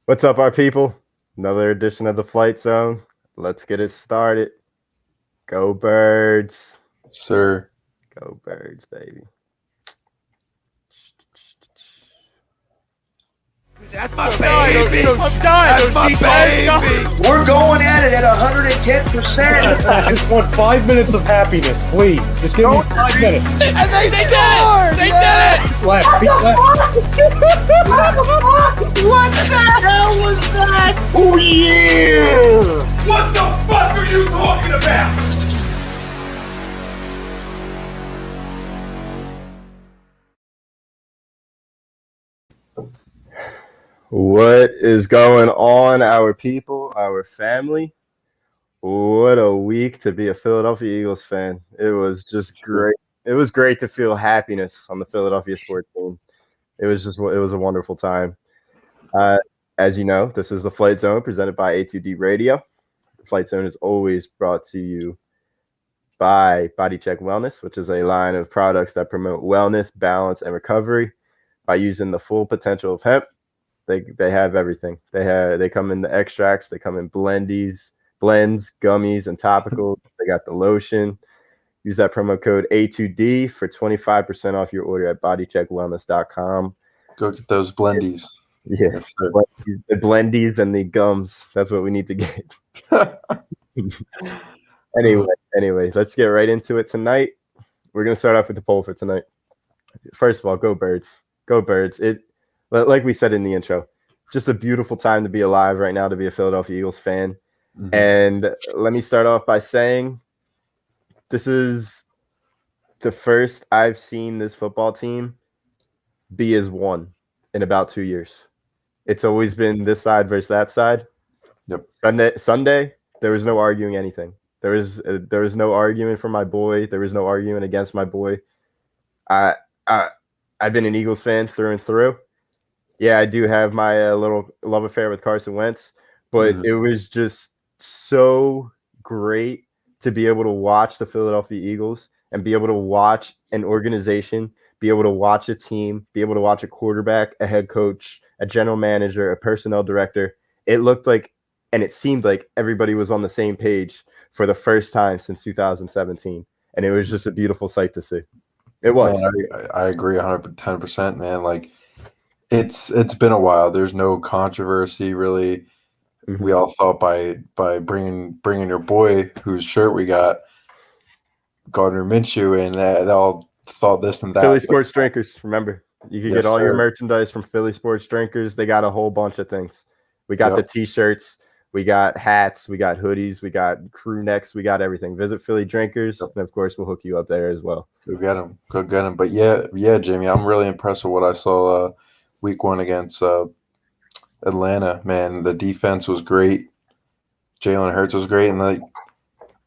What's up, our people? Another edition of the Flight Zone. Let's get it started. Go Birds. Sir. Go Birds, baby. That's my baby. That's my baby. We're going at it at 110%. I just want 5 minutes of happiness, please. Just give me 5 minutes. And they scored. They did it. Left, beat left. What the hell was that? Oh, yeah! What the fuck are you talking about? What is going on, our people, our family? What a week to be a Philadelphia Eagles fan. It was just great. It was great to feel happiness on the Philadelphia sports team. It was a wonderful time. As you know, this is the Flight Zone presented by A2D Radio. The Flight Zone is always brought to you by Body Check Wellness, which is a line of products that promote wellness, balance, and recovery by using the full potential of hemp. They have everything. They come in the extracts. They come in blends, gummies, and topicals. They got the lotion. Use that promo code A2D for 25% off your order at bodycheckwellness.com. Go get those blendies. Yeah, Yes, the blendies and the gums. That's what we need to get. Anyways, let's get right into it tonight. We're going to start off with the poll for tonight. First of all, go Birds. Go Birds. Like we said in the intro, just a beautiful time to be alive right now, to be a Philadelphia Eagles fan. Mm-hmm. And let me start off by saying this is the first I've seen this football team be as one in about 2 years. It's always been this side versus that side. Yep. Sunday, there was no arguing anything. There was no argument for my boy. There was no argument against my boy. I've been an Eagles fan through and through. Yeah, I do have my little love affair with Carson Wentz, but It was just so great to be able to watch the Philadelphia Eagles and be able to watch an organization, be able to watch a team, be able to watch a quarterback, a head coach, a general manager, a personnel director. It looked like, and it seemed like everybody was on the same page for the first time since 2017, and it was just a beautiful sight to see. It was. Man, I agree 110%, man. Like, it's been a while. There's no controversy, really. Mm-hmm. We all thought by bringing your boy, whose shirt we got, Gardner Minshew, and they all thought this and that. Philly Sports Drinkers, remember. You can get all your merchandise from Philly Sports Drinkers. They got a whole bunch of things. We got the T-shirts. We got hats. We got hoodies. We got crew necks. We got everything. Visit Philly Drinkers, and, of course, we'll hook you up there as well. Go get them. Go get them. But, yeah, Jamie, I'm really impressed with what I saw week one against Atlanta. Man, the defense was great. Jalen Hurts was great. And,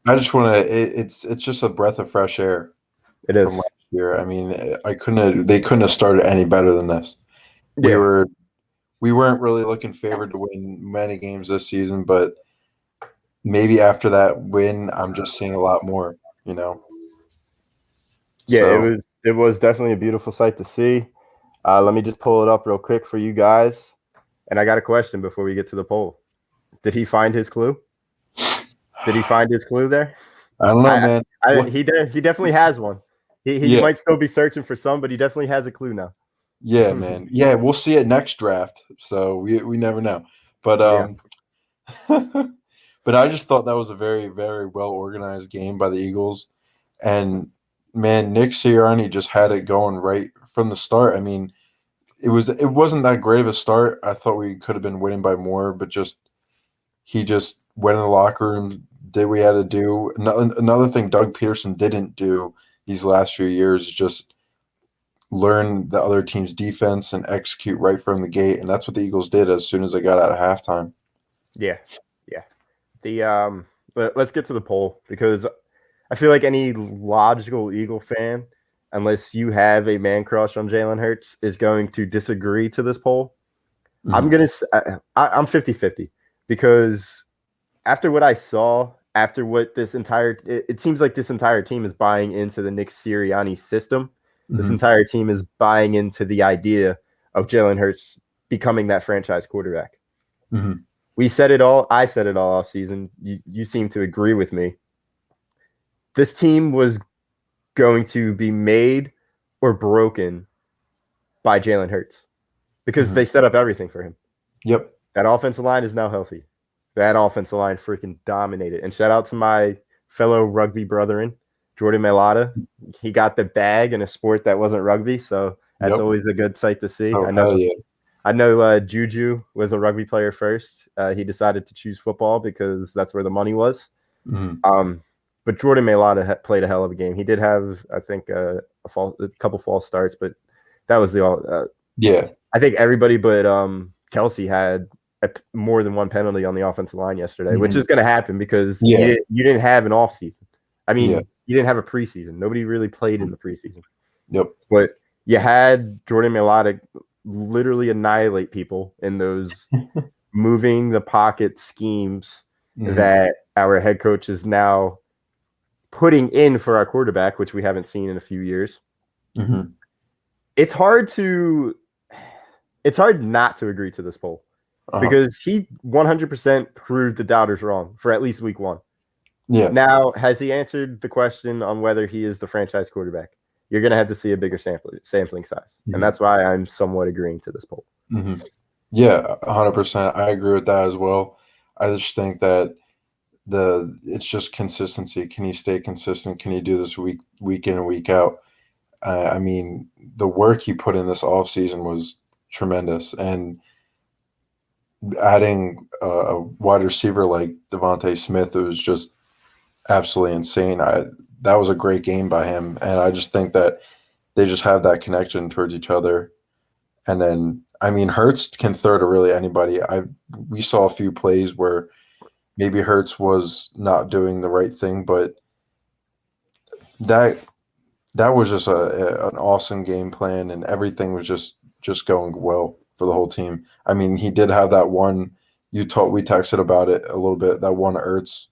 I just want to it's just a breath of fresh air. It is. From last year. I mean, they couldn't have started any better than this. Yeah. We weren't really looking favored to win many games this season, but maybe after that win, I'm just seeing a lot more, Yeah, so. It was definitely a beautiful sight to see. Let me just pull it up real quick for you guys. And I got a question before we get to the poll. Did he find his clue? Did he find his clue there? I don't know, man. He definitely has one. He might still be searching for some, but he definitely has a clue now. Yeah, man. Yeah, we'll see it next draft. So we never know. But but I just thought that was a very, very well organized game by the Eagles. And man, Nick Sirianni just had it going right from the start. I mean, it wasn't that great of a start. I thought we could have been winning by more, but he just went in the locker room, did what he had to do. Another thing Doug Peterson didn't do these last few years is just learn the other team's defense and execute right from the gate, and that's what the Eagles did as soon as they got out of halftime. Yeah. Let's get to the poll, because I feel like any logical Eagle fan, unless you have a man crush on Jalen Hurts, is going to disagree to this poll. Mm-hmm. I'm 50-50, because after what I saw, after what it seems like this entire team is buying into the Nick Sirianni system. This entire team is buying into the idea of Jalen Hurts becoming that franchise quarterback. Mhm. We said it all. I said it all off season. You seem to agree with me. This team was going to be made or broken by Jalen Hurts because they set up everything for him. Yep. That offensive line is now healthy. That offensive line freaking dominated. And shout out to my fellow rugby brethren, Jordan Mailata. He got the bag in a sport that wasn't rugby, so that's always a good sight to see. Oh, I know Juju was a rugby player first. He decided to choose football because that's where the money was. Mhm. But Jordan Mailata played a hell of a game. He did have, I think, a couple false starts, but that was the all. I think everybody but Kelsey had more than one penalty on the offensive line yesterday, which is going to happen because you didn't have an off season. I mean, you didn't have a preseason. Nobody really played in the preseason. Yep. But you had Jordan Mailata literally annihilate people in those moving the pocket schemes that our head coach is now putting in for our quarterback, which we haven't seen in a few years. Mhm. It's hard not to agree to this poll because he 100% proved the doubters wrong for at least week 1. Yeah. Now, has he answered the question on whether he is the franchise quarterback? You're going to have to see a bigger sampling size. And that's why I'm somewhat agreeing to this poll. Yeah, 100%. I agree with that as well. I just think that it's just consistency. Can he stay consistent? Can he do this week in and week out? I mean, the work he put in this offseason was tremendous. And adding a wide receiver like Devontae Smith, it was just absolutely insane. That was a great game by him. And I just think that they just have that connection towards each other. And then, I mean, Hurts can throw to really anybody. We saw a few plays where maybe Hurts was not doing the right thing, but that was just an awesome game plan, and everything was just going well for the whole team. I mean, he did have that one we texted about it a little bit, that one Ertz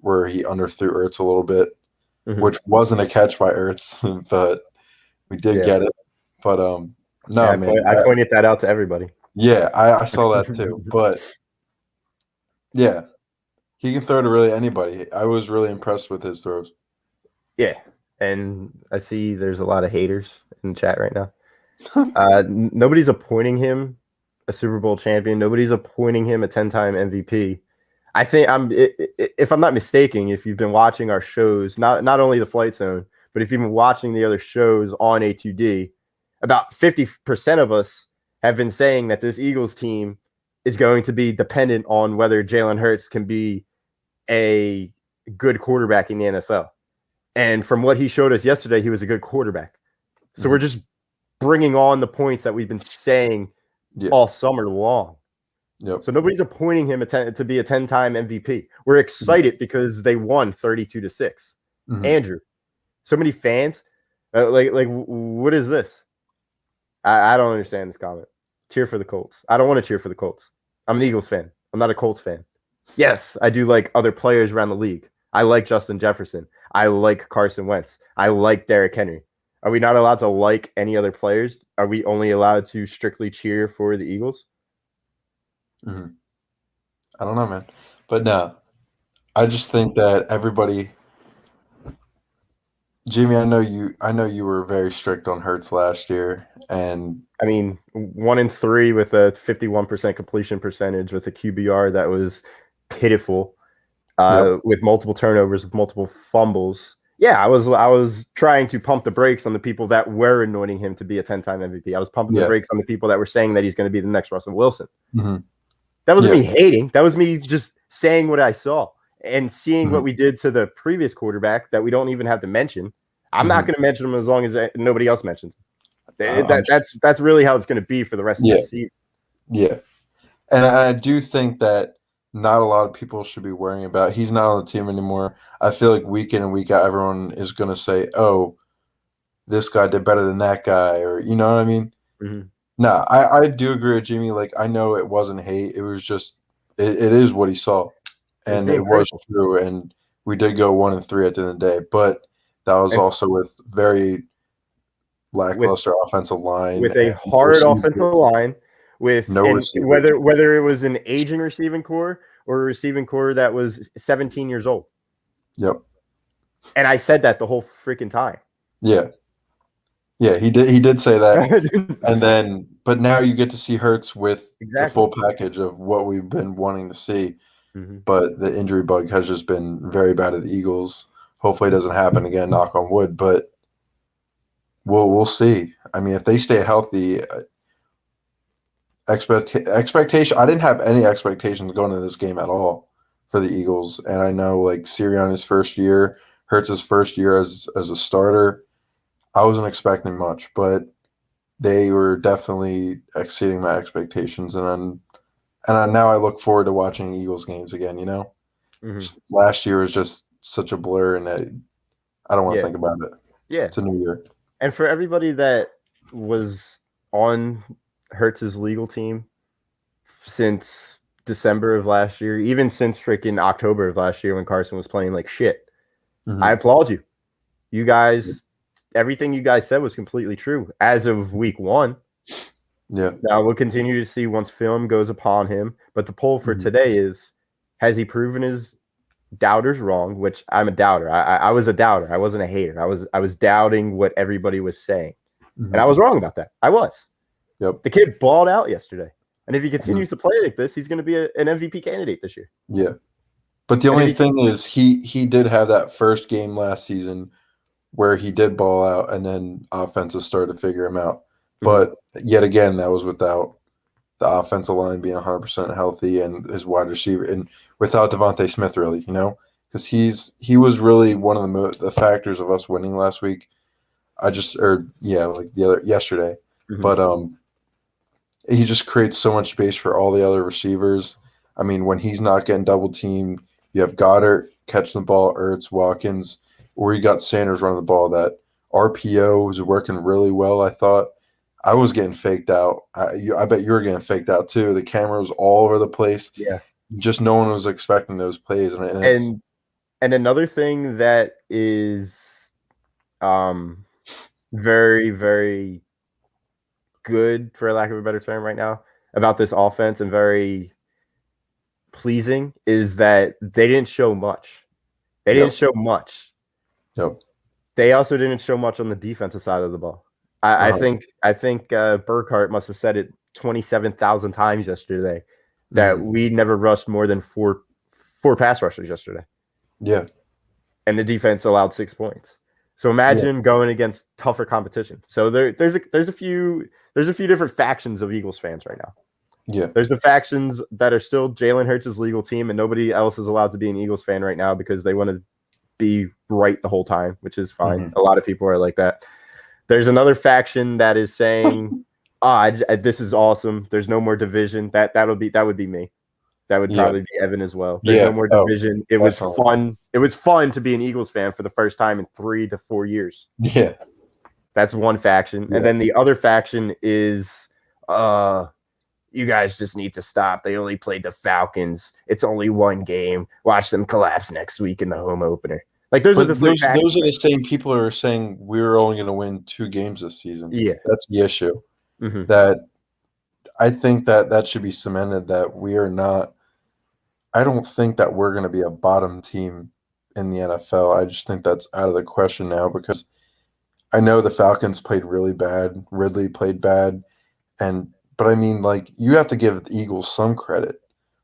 where he underthrew Ertz a little bit, which wasn't a catch by Ertz, but we did get it. But no, man. I pointed that out to everybody. Yeah, I saw that too. But yeah, he can throw to really anybody. I was really impressed with his throws. Yeah, and I see there's a lot of haters in the chat right now. Nobody's appointing him a Super Bowl champion. Nobody's appointing him a 10-time MVP. I think if I'm not mistaken, if you've been watching our shows, not only the Flight Zone, but if you've been watching the other shows on A2D, about 50% of us have been saying that this Eagles team is going to be dependent on whether Jalen Hurts can be a good quarterback in the NFL. And from what he showed us yesterday, he was a good quarterback. So we're just bringing on the points that we've been saying all summer long. Yep. So nobody's appointing him to be a 10-time MVP. We're excited because they won 32-6. Andrew, so many fans. Like what is this? I don't understand this comment. Cheer for the Colts. I don't want to cheer for the Colts. I'm an Eagles fan. I'm not a Colts fan. Yes, I do like other players around the league. I like Justin Jefferson. I like Carson Wentz. I like Derrick Henry. Are we not allowed to like any other players? Are we only allowed to strictly cheer for the Eagles? I don't know, man. But no, I just think that everybody – Jimmy, I know you were very strict on Hurts last year, and I mean 1-3 with a 51% completion percentage with a QBR that was pitiful, with multiple turnovers, with multiple fumbles. Yeah, I was trying to pump the brakes on the people that were anointing him to be a 10-time MVP. I was pumping the brakes on the people that were saying that he's going to be the next Russell Wilson. That wasn't me hating. That was me just saying what I saw. And seeing what we did to the previous quarterback that we don't even have to mention. I'm not going to mention him as long as nobody else mentions him. That's really how it's going to be for the rest of the season. Yeah. And I do think that not a lot of people should be worrying about. He's not on the team anymore. I feel like week in and week out, everyone is going to say, oh, this guy did better than that guy, or you know what I mean? No, I do agree with Jimmy. Like, I know it wasn't hate. It was just it is what he saw. And it was true, and we did go 1-3 at the end of the day. But that was also with very lackluster offensive line. With a hard offensive line, with No and receiver. whether it was an aging receiving core or a receiving core that was 17 years old. Yep. And I said that the whole freaking time. Yeah. Yeah, he did say that. And then, but now you get to see Hurts with the full package of what we've been wanting to see. Mm-hmm. But the injury bug has just been very bad at the Eagles. Hopefully it doesn't happen again, knock on wood. But we'll see. I mean, if they stay healthy, expectation. I didn't have any expectations going into this game at all for the Eagles. And I know like Sirianni's first year, Hurts' first year as a starter. I wasn't expecting much, but they were definitely exceeding my expectations, and now I look forward to watching Eagles games again. Last year was just such a blur, and I don't want to think about it. Yeah, it's a new year. And for everybody that was on Hurts' legal team since December of last year, even since freaking October of last year when Carson was playing like shit, I applaud you. You guys. Everything you guys said was completely true as of week 1. Yeah. Now we'll continue to see once film goes upon him. But the poll for today is, has he proven his doubters wrong? Which I'm a doubter. I was a doubter. I wasn't a hater. I was doubting what everybody was saying. And I was wrong about that. I was. Yep. The kid balled out yesterday. And if he continues to play like this, he's going to be an MVP candidate this year. Yeah. But the only thing is he did have that first game last season where he did ball out, and then offenses started to figure him out. But yet again, that was without the offensive line being 100% healthy and his wide receiver, and without Devontae Smith, really, because he was really one of the factors of us winning last week. Yesterday, but he just creates so much space for all the other receivers. I mean, when he's not getting double teamed, you have Goddard catching the ball, Ertz, Watkins. Or you got Sanders running the ball. That RPO was working really well, I thought. I was getting faked out. I bet you were getting faked out too. The camera was all over the place. Yeah. Just no one was expecting those plays. And another thing that is very, very good, for lack of a better term right now, about this offense and very pleasing is that they didn't show much. They didn't show much. Yep. They also didn't show much on the defensive side of the ball. I think Burkhardt must have said it 27,000 times yesterday that we never rushed more than four pass rushers yesterday. Yeah. And the defense allowed 6 points. So imagine going against tougher competition. So there's a few different factions of Eagles fans right now. Yeah. There's the factions that are still Jalen Hurts' legal team, and nobody else is allowed to be an Eagles fan right now because they want to be right the whole time, which is fine. A lot of people are like that. There's another faction that is saying, this is awesome. There's no more division. That would be me. That would probably be Evan as well. There's no more division. It was fun. It was fun to be an Eagles fan for the first time in 3 to 4 years. Yeah. That's one faction. And then the other faction is you guys just need to stop. They only played the Falcons. It's only one game. Watch them collapse next week in the home opener. Like those are the same people who are saying we're only going to win 2 games this season. Yeah, that's the issue. That I think that should be cemented that we are not. I don't think that we're going to be a bottom team in the NFL. I just think that's out of the question now because I know the Falcons played really bad. Ridley played bad, but I mean, like, you have to give the Eagles some credit.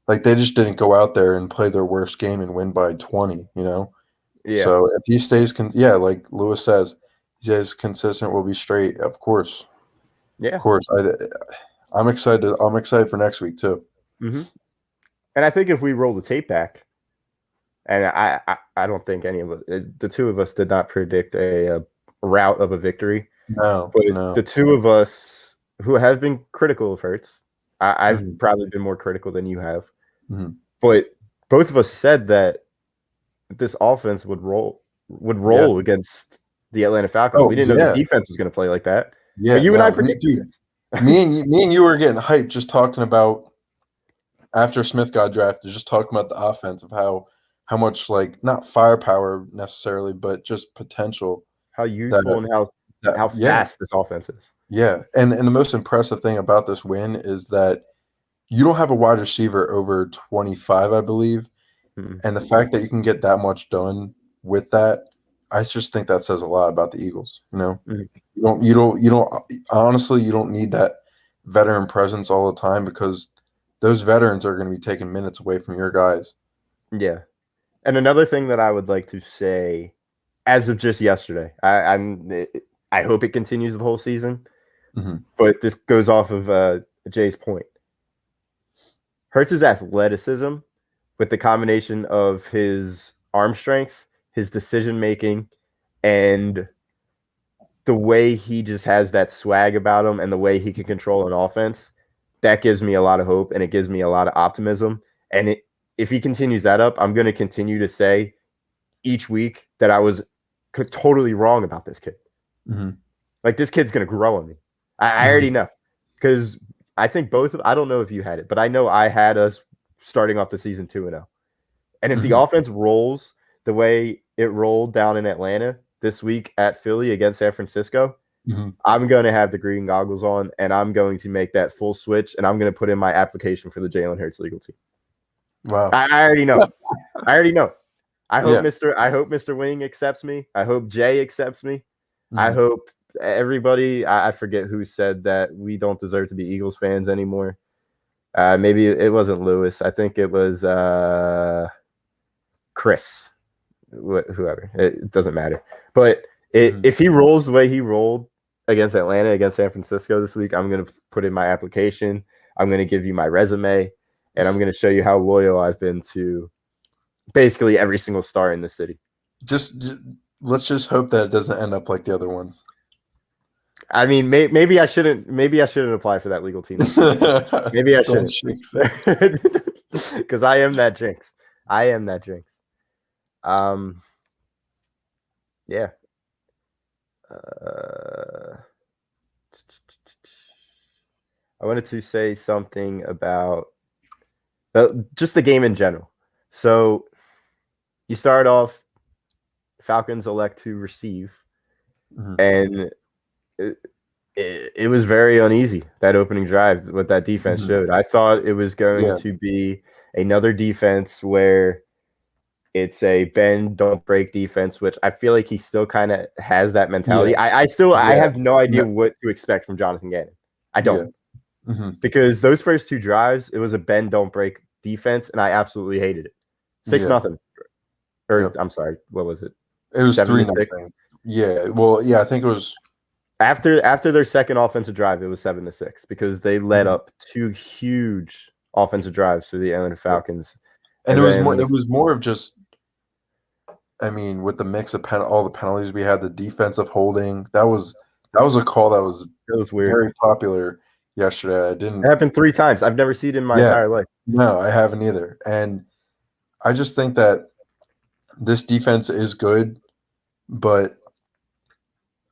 Like, they just didn't go out there and play their worst game and win by 20, Yeah. So if he stays, like Lewis says, he stays consistent, we'll be straight. Of course. Yeah. Of course. I'm excited. I'm excited for next week too. And I think if we roll the tape back, and I don't think any of us, the two of us did not predict a route of a victory. No. But the two of us who have been critical of Hurts, I've probably been more critical than you have. But both of us said that this offense would roll against the Atlanta Falcons. We didn't know the defense was going to play like that. Yeah, but you and I predicted it. me and you were getting hyped just talking about after Smith got drafted, just talking about the offense of how much, like, not firepower necessarily, but just potential. How useful and how fast this offense is. Yeah, and the most impressive thing about this win is that you don't have a wide receiver over 25, I believe, Mhm. and the fact that you can get that much done with that, I just think that says a lot about the Eagles. Mhm. You don't honestly, you don't need that veteran presence all the time because those veterans are going to be taking minutes away from your guys. Yeah. And another thing that I would like to say, as of just yesterday, I hope it continues the whole season, Mhm. but this goes off of Jay's point. Hurts' athleticism with the combination of his arm strength, his decision making, and the way he just has that swag about him and the way he can control an offense, that gives me a lot of hope and it gives me a lot of optimism. And if he continues that up, I'm going to continue to say each week that I was totally wrong about this kid. Mhm. Like, this kid's going to grow on me. I already know, because I think I don't know if you had it, but I know I had us starting off the season 2-0. And if the Mhm. offense rolls the way it rolled down in Atlanta this week at Philly against San Francisco, Mhm. I'm going to have the green goggles on and I'm going to make that full switch and I'm going to put in my application for the Jalen Hurts legal team. Wow. I already know. I already know. I hope Yeah. Mr. Wing accepts me. I hope Jay accepts me. I Mhm. hope everybody. I forget who said that we don't deserve to be Eagles fans anymore. Maybe it wasn't Lewis. I think it was Chris. Whoever. It doesn't matter. But Mhm. if he rolls the way he rolled against Atlanta, against San Francisco this week, I'm going to put in my application. I'm going to give you my resume, and I'm going to show you how loyal I've been to basically every single star in the city. Let's just hope that it doesn't end up like the other ones. I mean, maybe I shouldn't. Maybe I shouldn't apply for that legal team. Maybe I Don't shouldn't, jinx it. because I am that jinx. I am that jinx. Yeah. I wanted to say something about just the game in general. So you start off, Falcons elect to receive, Mhm. and it was very uneasy, that opening drive, what that defense Mhm. showed. I thought it was going Yeah. to be another defense where it's a bend, don't break defense, which I feel like he still kind of has that mentality. Yeah. I Yeah. have no idea No. what to expect from Jonathan Gannon. I Yeah. don't. Mhm. Because those first two drives, it was a bend, don't break defense, and I absolutely hated it. Yeah. 6-0. Or Yep. I'm sorry, what was it? It was 7-6. 3-0. Yeah. Well, yeah, I think it was. After their second offensive drive, it was 7-6 because they led Mhm. up two huge offensive drives for the Atlanta Falcons. And And it was more. then It was more of just. I mean, with the mix of all the penalties we had, the defensive holding, that was a call that was it was weird. very popular yesterday. I It didn't. happened 3 times. I've never seen it in my Yeah. entire life. No, I haven't either. And I just think that this defense is good, but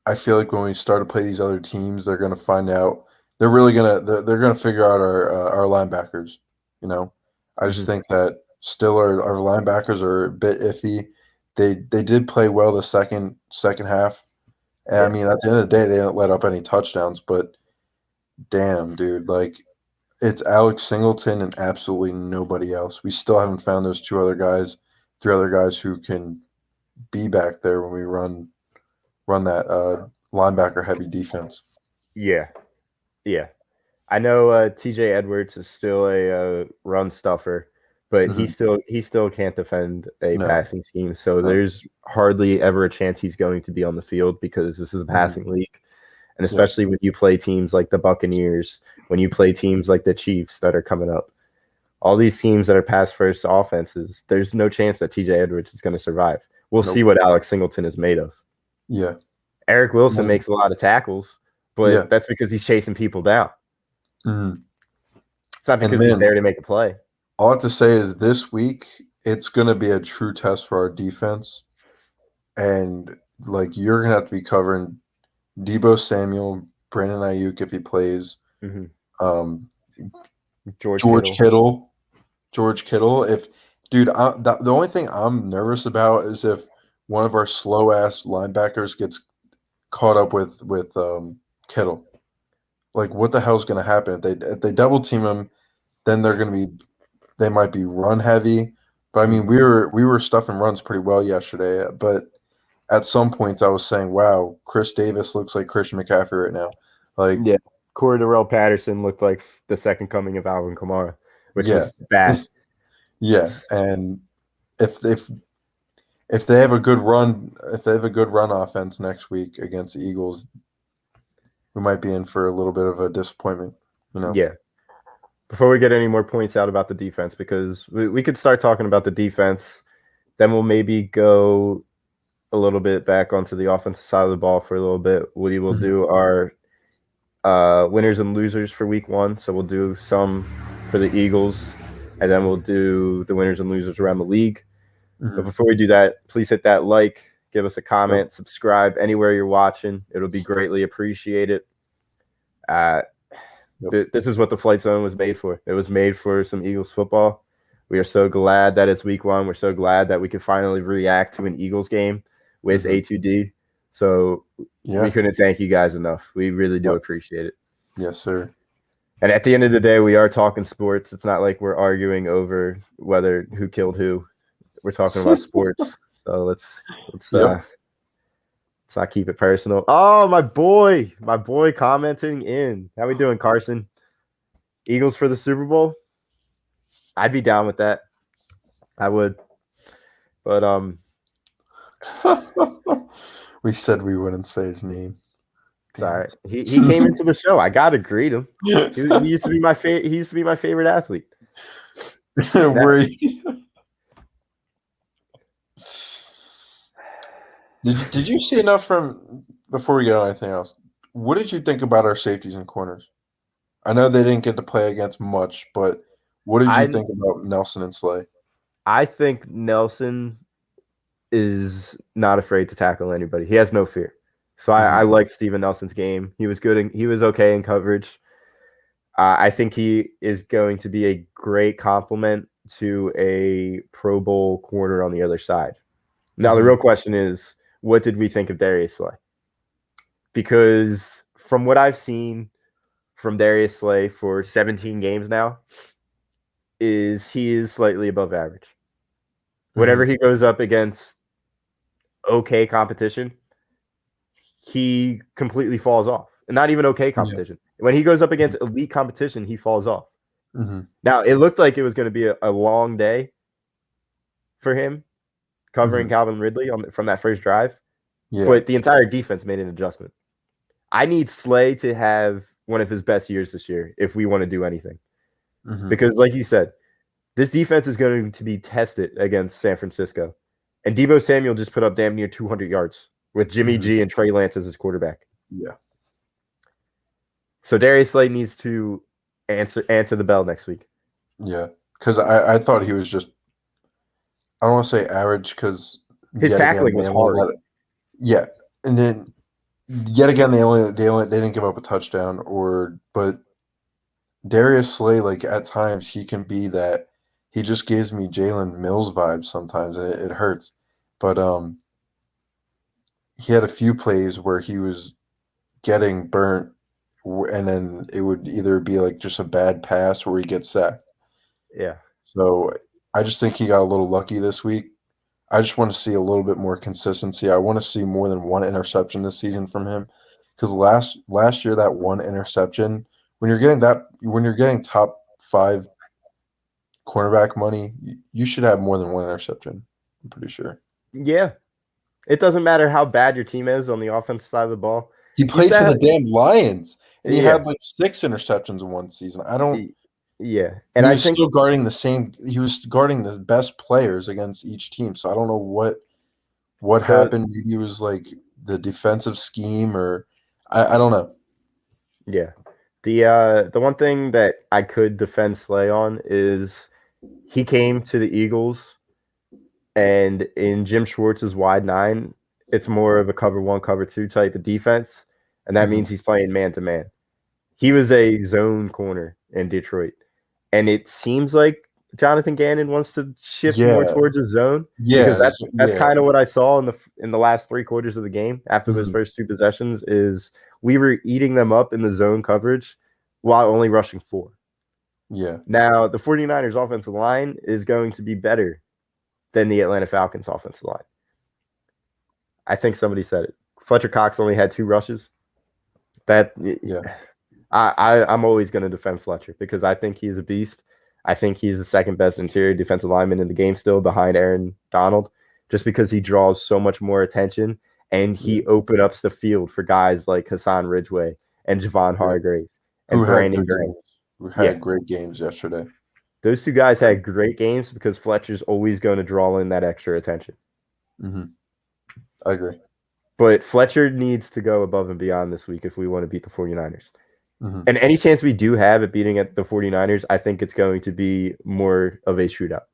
I feel like when we start to play these other teams, they're going to find out. They're going to figure out our linebackers. You know, I just Mhm. think that still our linebackers are a bit iffy. They did play well the second half. And I Yeah. mean, at the end of the day, they didn't let up any touchdowns. But damn, dude, like it's Alex Singleton and absolutely nobody else. We still haven't found those three other guys who can be back there when we run that linebacker heavy defense. Yeah. Yeah. I know TJ Edwards is still a run stuffer, but he Mhm. still can't defend a No, passing scheme. So no. there's hardly ever a chance he's going to be on the field because this is a passing league. And especially when you play teams like the Buccaneers, when you play teams like the Chiefs that are coming up, all these teams that are pass first offenses, there's no chance that TJ Edwards is going to survive. We'll Nope. see what Alex Singleton is made of. Yeah. Eric Wilson Mhm. makes a lot of tackles, but Yeah. that's because he's chasing people down. Mhm. It's not because And he's man, there to make a play. all I have to say is this week it's going to be a true test for our defense, and like you're going to have to be covering Debo Samuel, Brandon Ayuk if he plays, Mhm. um, George George Kittle. If dude, the only thing I'm nervous about is if one of our slow ass linebackers gets caught up with Kittle. like what the hell's going to happen if they double team him? Then they might be run heavy. But I mean, we were stuffing runs pretty well yesterday. But at some points, I was saying, "Wow, Chris Davis looks like Christian McCaffrey right now." Like, Yeah, Cordarrelle Patterson looked like the second coming of Alvin Kamara, which was bad. Yeah, and if they have a good run, offense next week against the Eagles, we might be in for a little bit of a disappointment. Yeah. Before we get any more points out about the defense, because we could start talking about the defense, then we'll maybe go a little bit back onto the offensive side of the ball for a little bit. We will do our winners and losers for week 1. So we'll do some for the Eagles, and then we'll do the winners and losers around the league. But before we do that, please hit that like, give us a comment, subscribe anywhere you're watching. It'll be greatly appreciated. This is what the Flight Zone was made for. It was made for some Eagles football. We are so glad that it's week 1. We're so glad that we could finally react to an Eagles game with A2D. So we couldn't thank you guys enough. We really do appreciate it. Yes, sir. And at the end of the day, we are talking sports. It's not like we're arguing over who killed who. We're talking about sports. So let's not keep it personal. Oh, my boy commenting in. How we doing, Carson? Eagles for the Super Bowl? I'd be down with that. I would. But we said we wouldn't say his name. It's all right. He came into the show. I gotta greet him. He used to be my favorite. He used to be my favorite athlete. Did you see enough from before we get on anything else? What did you think about our safeties and corners? I know they didn't get to play against much, but what did you think about Nelson and Slay? I think Nelson is not afraid to tackle anybody. He has no fear. So I like Steven Nelson's game. He was good. He was okay in coverage. I think he is going to be a great complement to a Pro Bowl corner on the other side. Now, the real question is, what did we think of Darius Slay? Because from what I've seen from Darius Slay for 17 games now, he is slightly above average. Whenever he goes up against okay competition, he completely falls off. And not even okay competition. Yeah. When he goes up against elite competition, he falls off. Now, it looked like it was going to be a long day for him covering Calvin Ridley from that first drive. Yeah. But the entire defense made an adjustment. I need Slay to have one of his best years this year if we want to do anything. Because like you said, this defense is going to be tested against San Francisco. And Deebo Samuel just put up damn near 200 yards with Jimmy G and Trey Lance as his quarterback. Yeah. So Darius Slay needs to answer the bell next week. Yeah, because I thought he was just, I don't want to say average because his tackling was hard. Yeah, and then yet again they didn't give up a touchdown but Darius Slay, like at times he can be that. He just gives me Jalen Mills vibes sometimes, and it hurts. But he had a few plays where he was getting burnt, and then it would either be like just a bad pass or he gets sacked. Yeah. So I just think he got a little lucky this week. I just want to see a little bit more consistency. I want to see more than one interception this season from him, because last year that one interception, when you're getting top 5 cornerback money, you should have more than one interception. I'm pretty sure. Yeah. It doesn't matter how bad your team is on the offensive side of the ball. He played for the damn Lions, and he had like 6 interceptions in one season. Yeah. And I think still guarding he was guarding the best players against each team. So I don't know what happened. Maybe it was like the defensive scheme, or I don't know. Yeah. The one thing that I could defend Slay on is he came to the Eagles, and in Jim Schwartz's wide 9, it's more of a cover 1, cover 2 type of defense, and that means he's playing man-to-man. He was a zone corner in Detroit, and it seems like Jonathan Gannon wants to shift more Yeah. towards a zone. Yeah, Because that's yeah. kind of what I saw in the last 3 quarters of the game after those first 2 possessions is we were eating them up in the zone coverage while only rushing 4. Yeah. Now, the 49ers offensive line is going to be better than the Atlanta Falcons offensive line. I think somebody said it. Fletcher Cox only had 2 rushes. I'm always going to defend Fletcher because I think he's a beast. I think he's the second best interior defensive lineman in the game still behind Aaron Donald, just because he draws so much more attention and he opens up the field for guys like Hassan Ridgeway and Javon Hargrave and Brandon Graham. Who had great games yesterday. Those 2 guys had great games because Fletcher's always going to draw in that extra attention. Mm-hmm. I agree. But Fletcher needs to go above and beyond this week if we want to beat the 49ers. Mm-hmm. And any chance we do have at beating at the 49ers, I think it's going to be more of a shootout.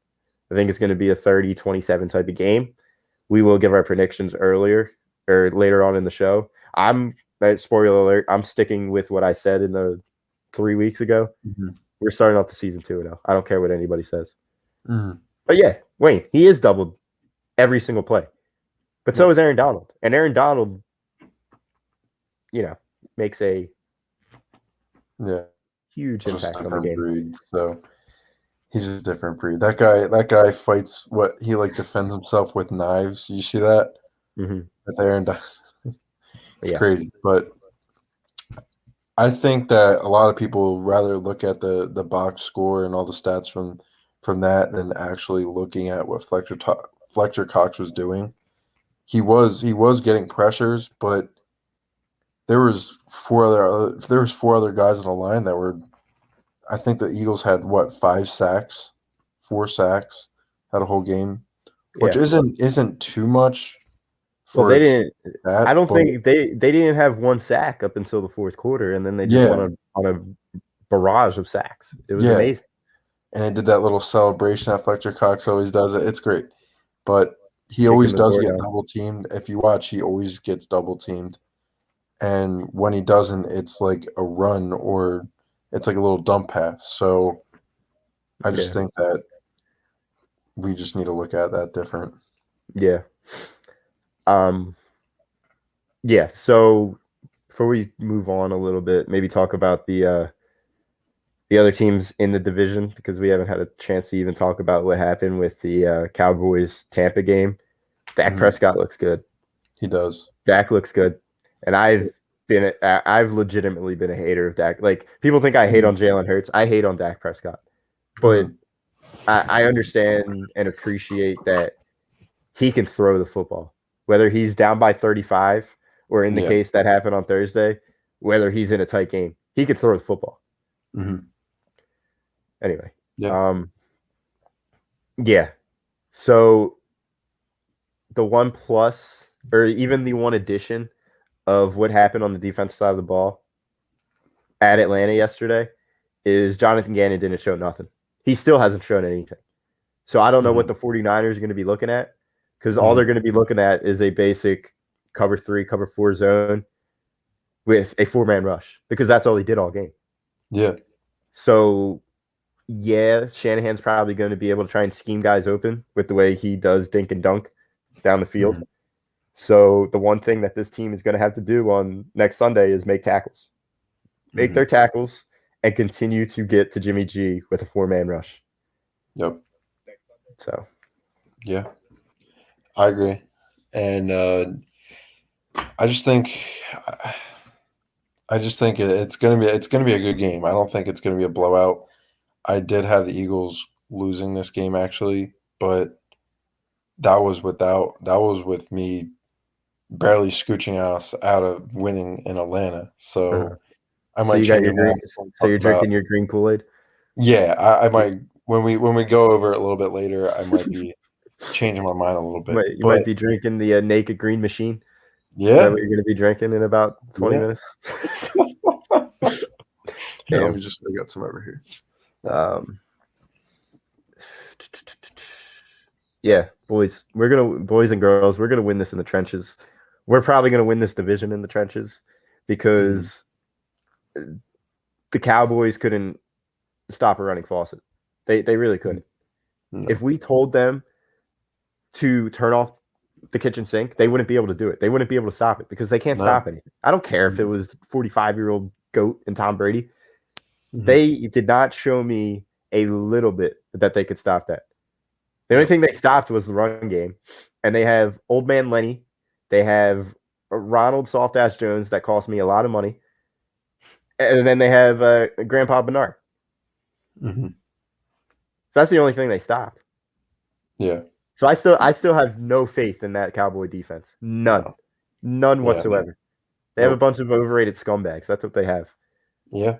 I think it's going to be a 30-27 type of game. We will give our predictions earlier or later on in the show. Spoiler alert, I'm sticking with what I said in the 3 weeks ago. Mm-hmm. We're starting off the season 2-0. I don't care what anybody says. Mm-hmm. But yeah, Wayne, he is doubled every single play. But so is Aaron Donald. And Aaron Donald, makes a huge impact on the game. Breed, so he's just a different breed. That guy fights he defends himself with knives. You see that? Mm-hmm. With Aaron Donald. It's crazy. But I think that a lot of people rather look at the box score and all the stats from that than actually looking at what Fletcher Cox was doing. He was getting pressures, but there was 4 other guys on the line that were. I think the Eagles had 5 sacks, 4 sacks, had a whole game, which isn't too much. Well, they didn't. I don't think they didn't have 1 sack up until the 4th quarter, and then they just went on a barrage of sacks. It was amazing. And they did that little celebration that Fletcher Cox always does. It's great, but he always does get double teamed. If you watch, he always gets double teamed, and when he doesn't, it's like a run or it's like a little dump pass. So I just think that we just need to look at that different. Yeah. So before we move on a little bit, maybe talk about the other teams in the division because we haven't had a chance to even talk about what happened with the Cowboys Tampa game. Dak Prescott looks good. He does. Dak looks good. And I've legitimately been a hater of Dak. Like, people think I hate on Jalen Hurts. I hate on Dak Prescott. But I understand and appreciate that he can throw the football. Whether he's down by 35 or in the case that happened on Thursday, whether he's in a tight game, he can throw the football. Mm-hmm. Anyway. So the 1 plus or even the 1 addition of what happened on the defense side of the ball at Atlanta yesterday is Jonathan Gannon didn't show nothing. He still hasn't shown anything. So I don't know what the 49ers are going to be looking at because all they're going to be looking at is a basic cover 3, cover 4 zone with a 4-man rush because that's all he did all game. Yeah. So, Shanahan's probably going to be able to try and scheme guys open with the way he does dink and dunk down the field. Mm-hmm. So the one thing that this team is going to have to do on next Sunday is make tackles. Make their tackles and continue to get to Jimmy G with a 4-man rush. Yep. So. Yeah. I agree. And I just think it's gonna be a good game. I don't think it's gonna be a blowout. I did have the Eagles losing this game actually, but that was with me barely scooching us out of winning in Atlanta. So I might. So you're drinking your green Kool-Aid? Yeah, I might. When we go over it a little bit later, I might be changing my mind a little bit. You might be drinking the naked green machine. Yeah. Is that what you're going to be drinking in about 20 minutes? Yeah, let me just got some over here. Boys and girls, we're gonna win this in the trenches. We're probably gonna win this division in the trenches because the Cowboys couldn't stop a running faucet. They really couldn't. No. If we told them to turn off the kitchen sink, they wouldn't be able to do it. They wouldn't be able to stop it because they can't stop anything. I don't care if it was 45-year-old GOAT and Tom Brady. They did not show me a little bit that they could stop that. The only thing they stopped was the run game. And they have old man Lenny. They have Ronald Soft-Ass Jones that cost me a lot of money. And then they have Grandpa Bernard. Mm-hmm. That's the only thing they stopped. Yeah. So I still have no faith in that Cowboy defense. None whatsoever. They have a bunch of overrated scumbags. That's what they have. Yeah.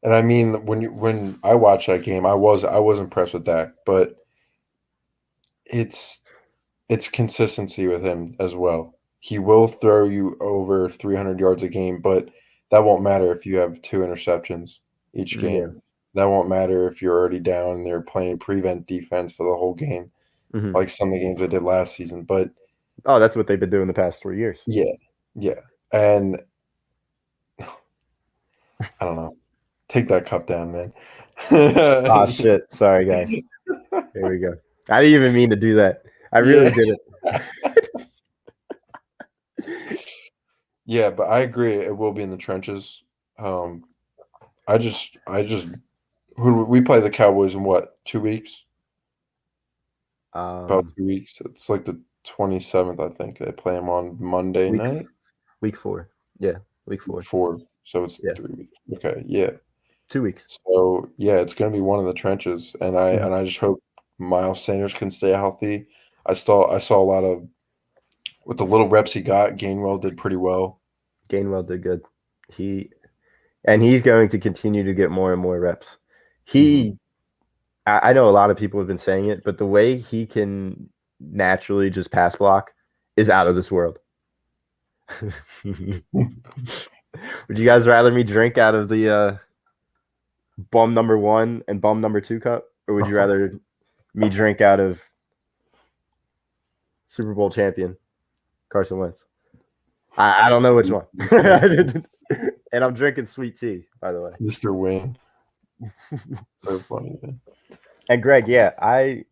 And I mean, when I watched that game, I was impressed with Dak, but it's consistency with him as well. He will throw you over 300 yards a game, but that won't matter if you have 2 interceptions each game. Yeah. That won't matter if you're already down and they're playing prevent defense for the whole game, like some of the games they did last season. But that's what they've been doing the past 3 years. Yeah. And I don't know. Take that cup down, man. Oh, shit. Sorry, guys. Here we go. I didn't even mean to do that. I really didn't. Yeah, but I agree. It will be in the trenches. I just we play the Cowboys in what, 2 weeks? About 2 weeks. It's like the 27th, I think. They play them on Monday night. Week 4. Yeah, week 4. 4. So it's 3 weeks. Okay, yeah. 2 weeks. So yeah, it's gonna be one of the trenches, and I just hope Miles Sanders can stay healthy. I saw a lot of with the little reps he got. Gainwell did pretty well. Gainwell did good. He's going to continue to get more and more reps. I know a lot of people have been saying it, but the way he can naturally just pass block is out of this world. Would you guys rather me drink out of the bum number 1 and bum number 2 cup, or would you rather me drink out of Super Bowl champion Carson Wentz? I don't know which one. And I'm drinking sweet tea, by the way. Mr. Wayne. So funny, man. And Greg, maybe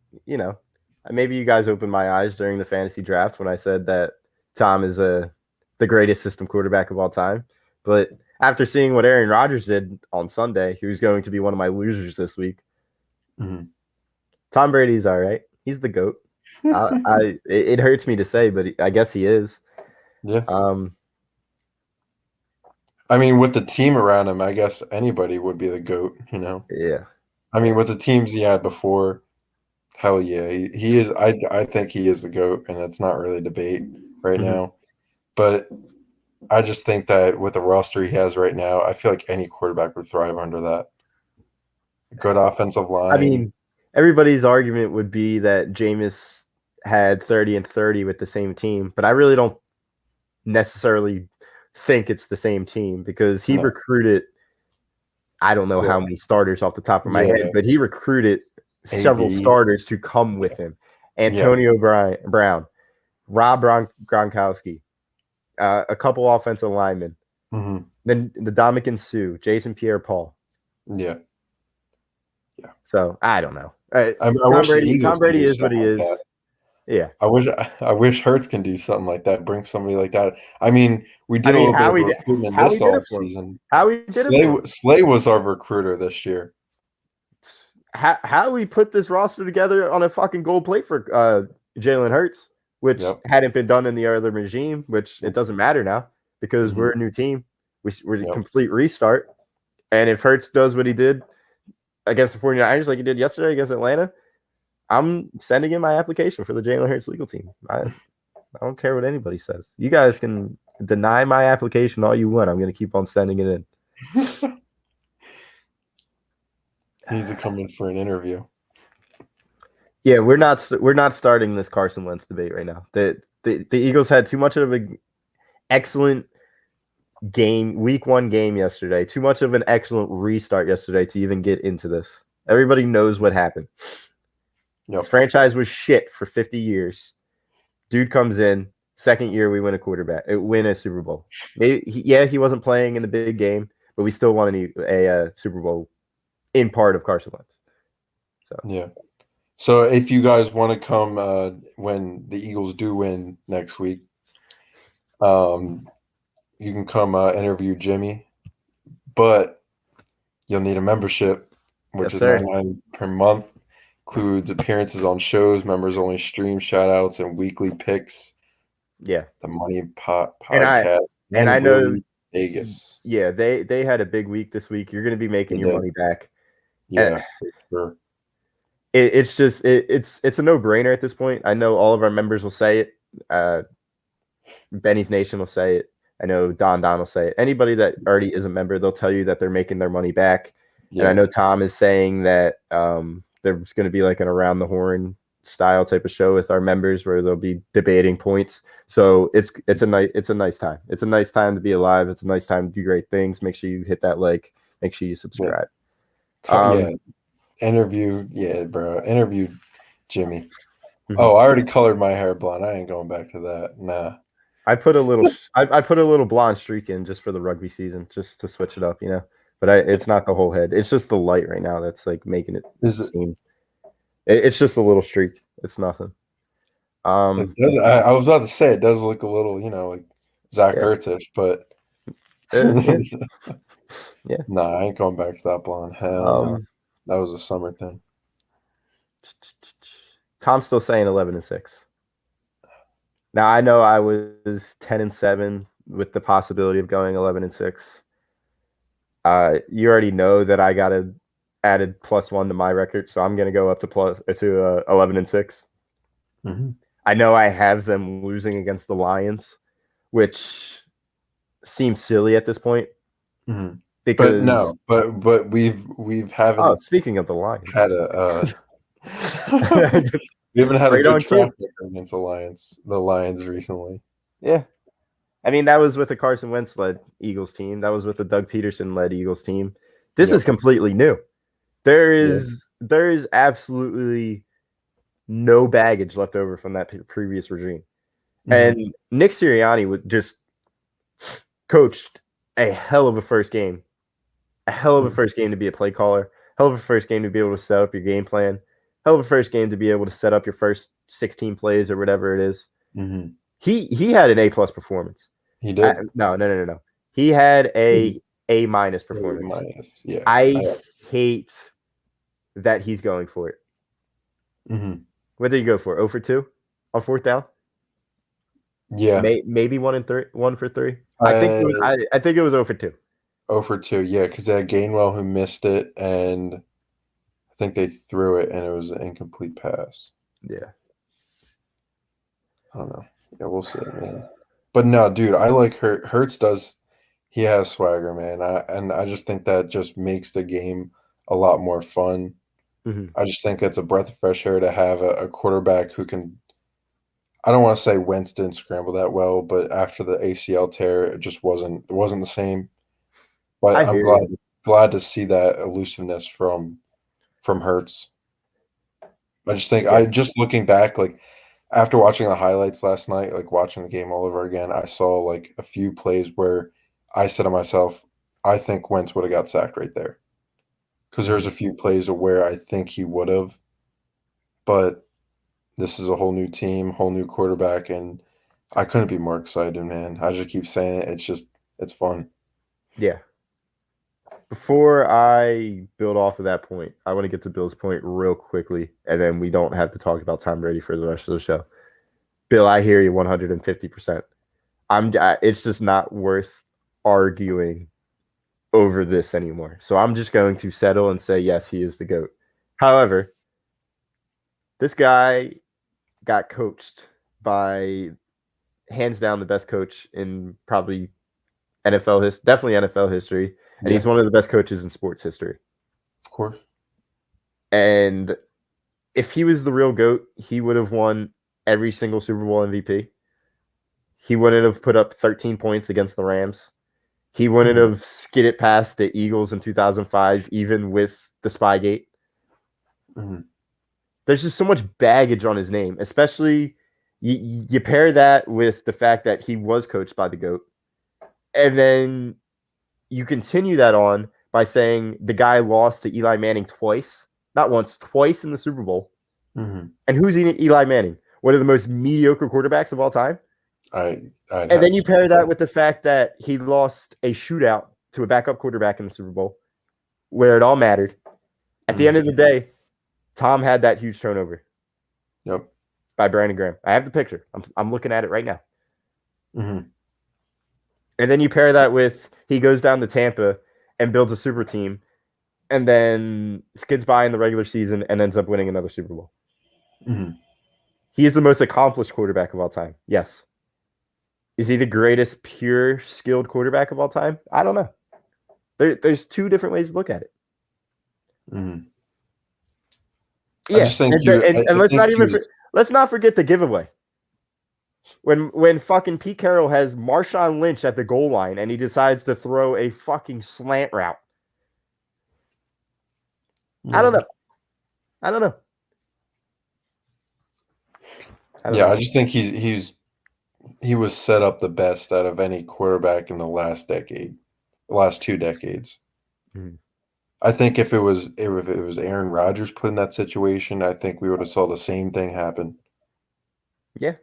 you guys opened my eyes during the fantasy draft when I said that Tom is the greatest system quarterback of all time. But after seeing what Aaron Rodgers did on Sunday, who's going to be one of my losers this week, Tom Brady's all right. He's the GOAT. It hurts me to say, but I guess he is. Yeah. I mean, with the team around him, I guess anybody would be the GOAT, Yeah. I mean, with the teams he had before, hell yeah. He is. I think he is the GOAT, and it's not really debate right now. But I just think that with the roster he has right now, I feel like any quarterback would thrive under that. Good offensive line. I mean, everybody's argument would be that Jameis had 30 and 30 with the same team, but I really don't necessarily think it's the same team because he recruited, I don't know how many starters off the top of my head, but he recruited several starters to come with him. Antonio Brown, Rob Gronkowski, a couple offensive linemen, then the Dominican Sue, Jason Pierre-Paul. Yeah. So I don't know. Tom Brady is what he is. Yeah. I wish Hurts can do something like that. Bring somebody like that. I mean, we did a little bit of recruitment this offseason. Slay was our recruiter this year. How we put this roster together on a fucking gold plate for Jalen Hurts, which hadn't been done in the other regime, which it doesn't matter now because we're a new team. We're a complete restart. And if Hurts does what he did against the 49ers like he did yesterday against Atlanta, I'm sending in my application for the Jalen Hurts legal team. I don't care what anybody says. You guys can deny my application all you want. I'm going to keep on sending it in. He needs to come in for an interview. Yeah, we're not starting this Carson Wentz debate right now. The Eagles had too much of an excellent game, week 1 game yesterday. Too much of an excellent restart yesterday to even get into this. Everybody knows what happened. This franchise was shit for 50 years. Dude comes in, second year we win a Super Bowl. He wasn't playing in the big game, but we still won a Super Bowl in part of Carson Wentz. So Yeah. So if you guys want to come when the Eagles do win next week, you can come interview Jimmy, but you'll need a membership, which yes, is sir. $99 per month. Includes appearances on shows, members only stream, shout outs, and weekly picks. Yeah, The Money Pot and podcast I know. Willie Vegas. Yeah, they had a big week this week. You're going to be making your money back. Yeah, for sure. It's just it's a no-brainer at this point. I know all of our members will say it. Benny's Nation will say it. I know Don will say it. Anybody that already is a member, they'll tell you that they're making their money back. Yeah. And I know Tom is saying that there's going to be like an around the horn style type of show with our members where they'll be debating points. So it's a nice time. It's a nice time to be alive. It's a nice time to do great things. Make sure you hit that like. Make sure you subscribe. Yeah. Interview Jimmy. Mm-hmm. Oh, I already colored my hair blonde. I ain't going back to that. Nah. I put a little I put a little blonde streak in just for the rugby season, just to switch it up, you know. But it's not the whole head. It's just the light right now that's like making it seem. It's just a little streak. It's nothing. I was about to say it does look a little, like Zach Ertz-ish, but yeah. Nah, I ain't going back to that blonde. Hell no. That was a summer thing. Tom's still saying 11-6. Now I know I was 10-7 with the possibility of going 11-6. You already know that I got added +1 to my record, so I'm gonna go up to 11-6. Mm-hmm. I know I have them losing against the Lions, which seems silly at this point. Mm-hmm. Because but we've haven't. Oh, speaking of the Lions, had we haven't had a good track record against the Lions recently. Yeah, I mean that was with a Carson Wentz led Eagles team. That was with a Doug Peterson led Eagles team. This is completely new. There is absolutely no baggage left over from that previous regime, and Nick Sirianni just coached a hell of a first game. A hell of a first game to be a play caller. Hell of a first game to be able to set up your game plan. Hell of a first game to be able to set up your first 16 plays or whatever it is. Mm-hmm. He had an A+ performance. He did. No. He had A- performance. Yeah. I hate that he's going for it. Mm-hmm. What did you go for? 0 for 2 on fourth down? Yeah. Maybe 1 for 3. I think it was 0 for 2. 0 for 2, yeah, because they had Gainwell who missed it, and I think they threw it, and it was an incomplete pass. Yeah. I don't know. Yeah, we'll see, man. But no, dude, I like Hurts does. He has swagger, man. I just think that just makes the game a lot more fun. Mm-hmm. I just think it's a breath of fresh air to have a quarterback who can. I don't want to say Wentz didn't scramble that well, but after the ACL tear, it just wasn't the same. But I'm glad to see that elusiveness from Hurts. I just think just looking back, like after watching the highlights last night, like watching the game all over again, I saw like a few plays where I said to myself, I think Wentz would have got sacked right there. Because there's a few plays where I think he would have. But this is a whole new team, whole new quarterback, and I couldn't be more excited, man. I just keep saying it. It's fun. Yeah. Before I build off of that point, I want to get to Bill's point real quickly, and then we don't have to talk about Tom Brady for the rest of the show. Bill, I hear you 150%. It's just not worth arguing over this anymore. So I'm just going to settle and say, yes, he is the GOAT. However, this guy got coached by hands down the best coach in probably definitely NFL history. And he's one of the best coaches in sports history. Of course. And if he was the real GOAT, he would have won every single Super Bowl MVP. He wouldn't have put up 13 points against the Rams. He wouldn't have skidded past the Eagles in 2005, even with the Spygate. Mm-hmm. There's just so much baggage on his name, especially you pair that with the fact that he was coached by the GOAT. And then you continue that on by saying the guy lost to Eli Manning twice not once, twice in the Super Bowl. Mm-hmm. And who's Eli Manning? One of the most mediocre quarterbacks of all time. And then you pair that with the fact that he lost a shootout to a backup quarterback in the Super Bowl, where it all mattered. At the end of the day, Tom had that huge turnover. Yep. By Brandon Graham. I have the picture. I'm looking at it right now. Mm-hmm. And then you pair that with he goes down to Tampa and builds a super team, and then skids by in the regular season and ends up winning another Super Bowl. Mm-hmm. He is the most accomplished quarterback of all time. Yes. Is he the greatest pure skilled quarterback of all time? I don't know. There's two different ways to look at it. Mm-hmm. Yeah, I just think let's not forget the giveaway. When fucking Pete Carroll has Marshawn Lynch at the goal line and he decides to throw a fucking slant route. Yeah. I don't know. I just think he was set up the best out of any quarterback in the last 2 decades. Mm-hmm. I think if it was Aaron Rodgers put in that situation, I think we would have saw the same thing happen. Yeah.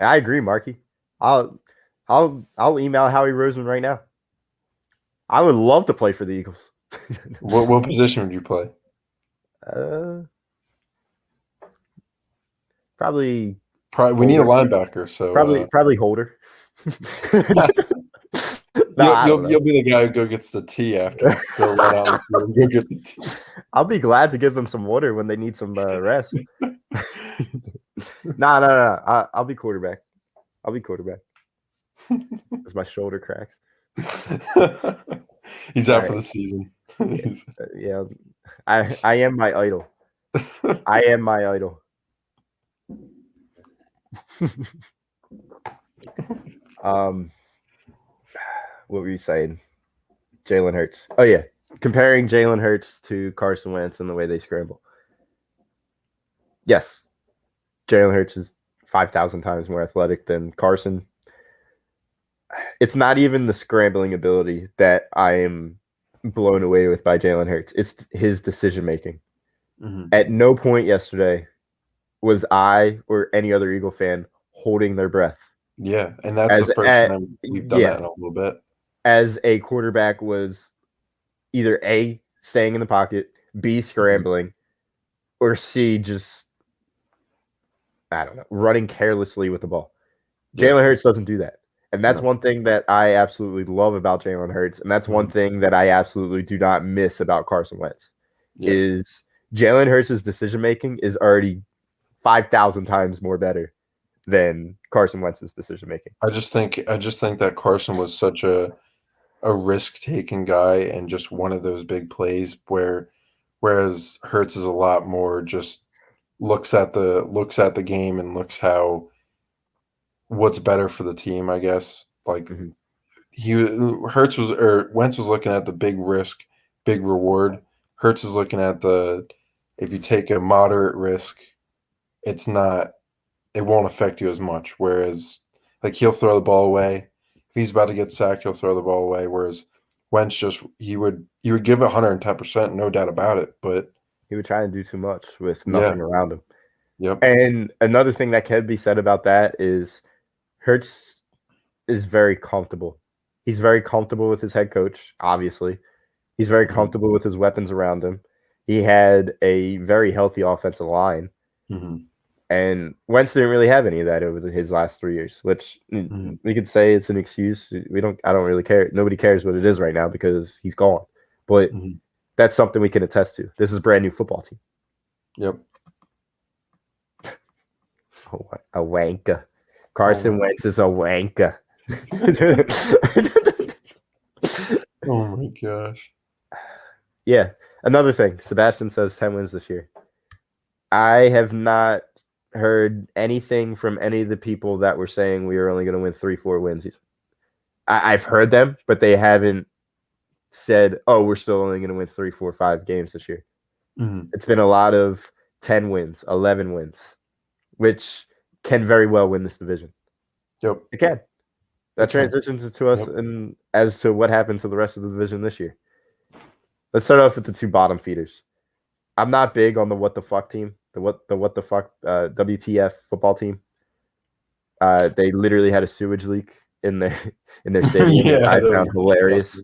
I agree, Marky. I'll email Howie Roseman right now. I would love to play for the Eagles. What position would you play? Probably we need a linebacker, so probably holder. You'll be the guy who go gets the tea after. Go get the tea. I'll be glad to give them some water when they need some rest. No. I'll be quarterback. As my shoulder cracks. He's out for the season. Yeah. I am my idol. What were you saying? Jalen Hurts. Oh yeah, comparing Jalen Hurts to Carson Wentz and the way they scramble. Yes, Jalen Hurts is 5,000 times more athletic than Carson. It's not even the scrambling ability that I am blown away with by Jalen Hurts. It's his decision making. Mm-hmm. At no point yesterday was I or any other Eagle fan holding their breath. Yeah, and that's the first time we've done that in a little bit. As a quarterback was either A, staying in the pocket, B, scrambling, or C, just, I don't know, running carelessly with the ball. Jalen Hurts doesn't do that. And that's one thing that I absolutely love about Jalen Hurts. And that's one thing that I absolutely do not miss about Carson Wentz. Is Jalen Hurts' decision-making is already 5,000 times more better than Carson Wentz's decision-making. I just think that Carson was such a risk-taking guy and just one of those big plays whereas Hurts is a lot more just looks at the game and looks what's better for the team, I guess. Like Wentz was looking at the big risk, big reward. Hurts is looking at if you take a moderate risk, it won't affect you as much. Whereas like he'll throw the ball away. If he's about to get sacked, he'll throw the ball away. Whereas Wentz he would give 110%, no doubt about it. But he would try and do too much with nothing around him. Yep. And another thing that can be said about that is Hurts is very comfortable. He's very comfortable with his head coach, obviously. He's very comfortable with his weapons around him. He had a very healthy offensive line. Mm-hmm. And Wentz didn't really have any of that over his last 3 years, which we could say it's an excuse. I don't really care. Nobody cares what it is right now because he's gone. But that's something we can attest to. This is a brand new football team. Yep. Oh, a wanker. Carson Wentz is a wanker. Oh my gosh. Yeah. Another thing. Sebastian says 10 wins this year. I have not heard anything from any of the people that were saying we were only going to win 3-4 wins. I've heard them, but they haven't said, oh, we're still only going to win 3, 4, 5 games this year. Mm-hmm. It's been a lot of 10 wins, 11 wins, which can very well win this division. Yep. It can. That transitions to us and as to what happens to the rest of the division this year. Let's start off with the two bottom feeders. I'm not big on the what the fuck team, the what the fuck WTF football team. They literally had a sewage leak in their stadium, which I found hilarious.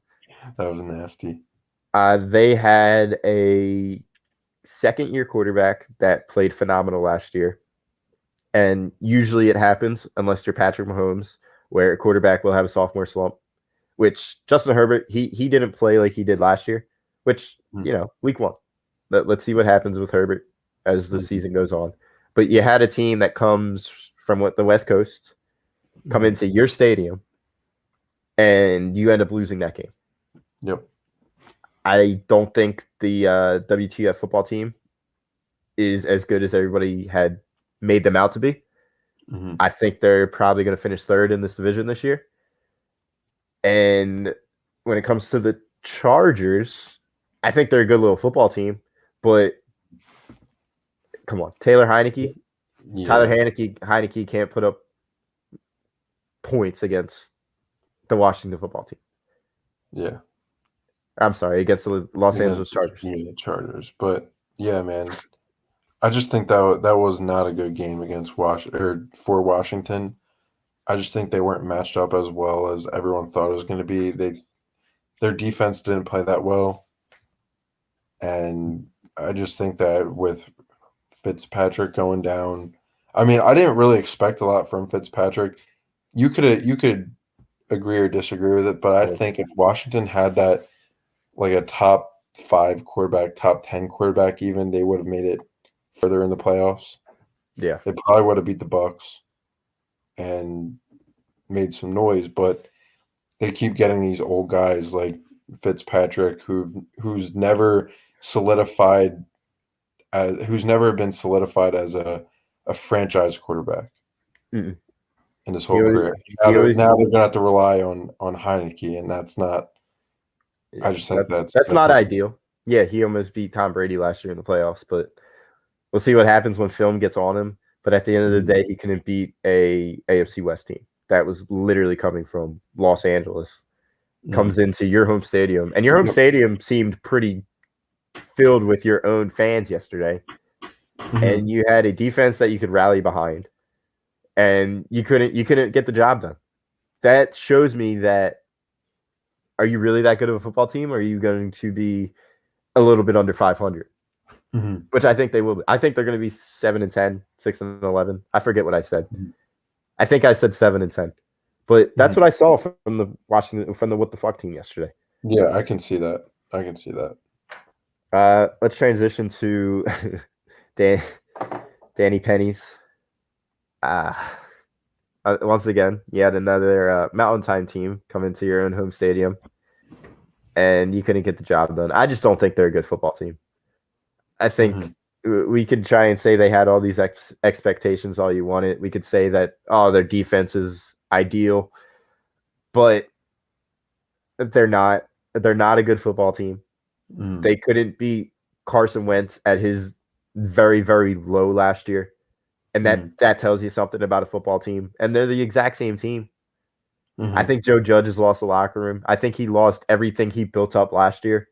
That was nasty. They had a second-year quarterback that played phenomenal last year. And usually it happens, unless you're Patrick Mahomes, where a quarterback will have a sophomore slump, which Justin Herbert, he didn't play like he did last year, which, week one. Let's see what happens with Herbert as the season goes on. But you had a team that comes from the West Coast, come into your stadium, and you end up losing that game. Yep. I don't think the WTF football team is as good as everybody had made them out to be. Mm-hmm. I think they're probably going to finish third in this division this year. And when it comes to the Chargers, I think they're a good little football team, but come on, Tyler Heineke can't put up points against the Washington football team. Yeah. I'm sorry, against the Los Angeles Chargers. Yeah, Chargers. But yeah, man, I just think that was not a good game against for Washington. I just think they weren't matched up as well as everyone thought it was going to be. Their defense didn't play that well, and I just think that with Fitzpatrick going down, I mean, I didn't really expect a lot from Fitzpatrick. You could agree or disagree with it, but I think if Washington had that, like a top 5 quarterback, top 10 quarterback, even, they would have made it further in the playoffs. Yeah, they probably would have beat the Bucks and made some noise, but they keep getting these old guys like Fitzpatrick who's never been solidified as a franchise quarterback in his whole career. Now they're going to have to rely on Heineke, and that's not. I just think that's not ideal. Yeah, he almost beat Tom Brady last year in the playoffs, but we'll see what happens when film gets on him. But at the end of the day, he couldn't beat a AFC West team that was literally coming from Los Angeles. Comes into your home stadium, and your home stadium seemed pretty filled with your own fans yesterday. And you had a defense that you could rally behind, and you couldn't get the job done. That shows me that, are you really that good of a football team, or are you going to be a little bit under 500? Which I think they will be. I think they're going to be 7-10, 6-11. I forget what I said. I think I said 7-10. But that's what I saw from the what the fuck team yesterday. Yeah, I can see that. Let's transition to Danny Pennies. Once again, you had another Mountain Time team come into your own home stadium, and you couldn't get the job done. I just don't think they're a good football team. I think we could try and say they had all these expectations all you wanted. We could say that, their defense is ideal, but they're not a good football team. They couldn't beat Carson Wentz at his very, very low last year. And that tells you something about a football team. And they're the exact same team. I think Joe Judge has lost the locker room. I think he lost everything he built up last year.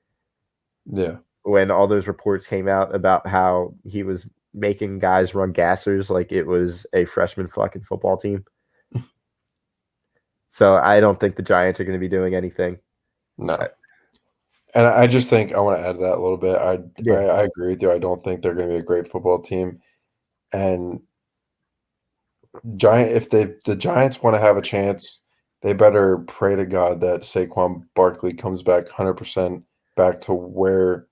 Yeah. When all those reports came out about how he was making guys run gassers like it was a freshman fucking football team. So I don't think the Giants are going to be doing anything. No. And I just think I want to add to that a little bit. I agree with you. I don't think they're going to be a great football team. And if the Giants want to have a chance, they better pray to God that Saquon Barkley comes back 100% back to where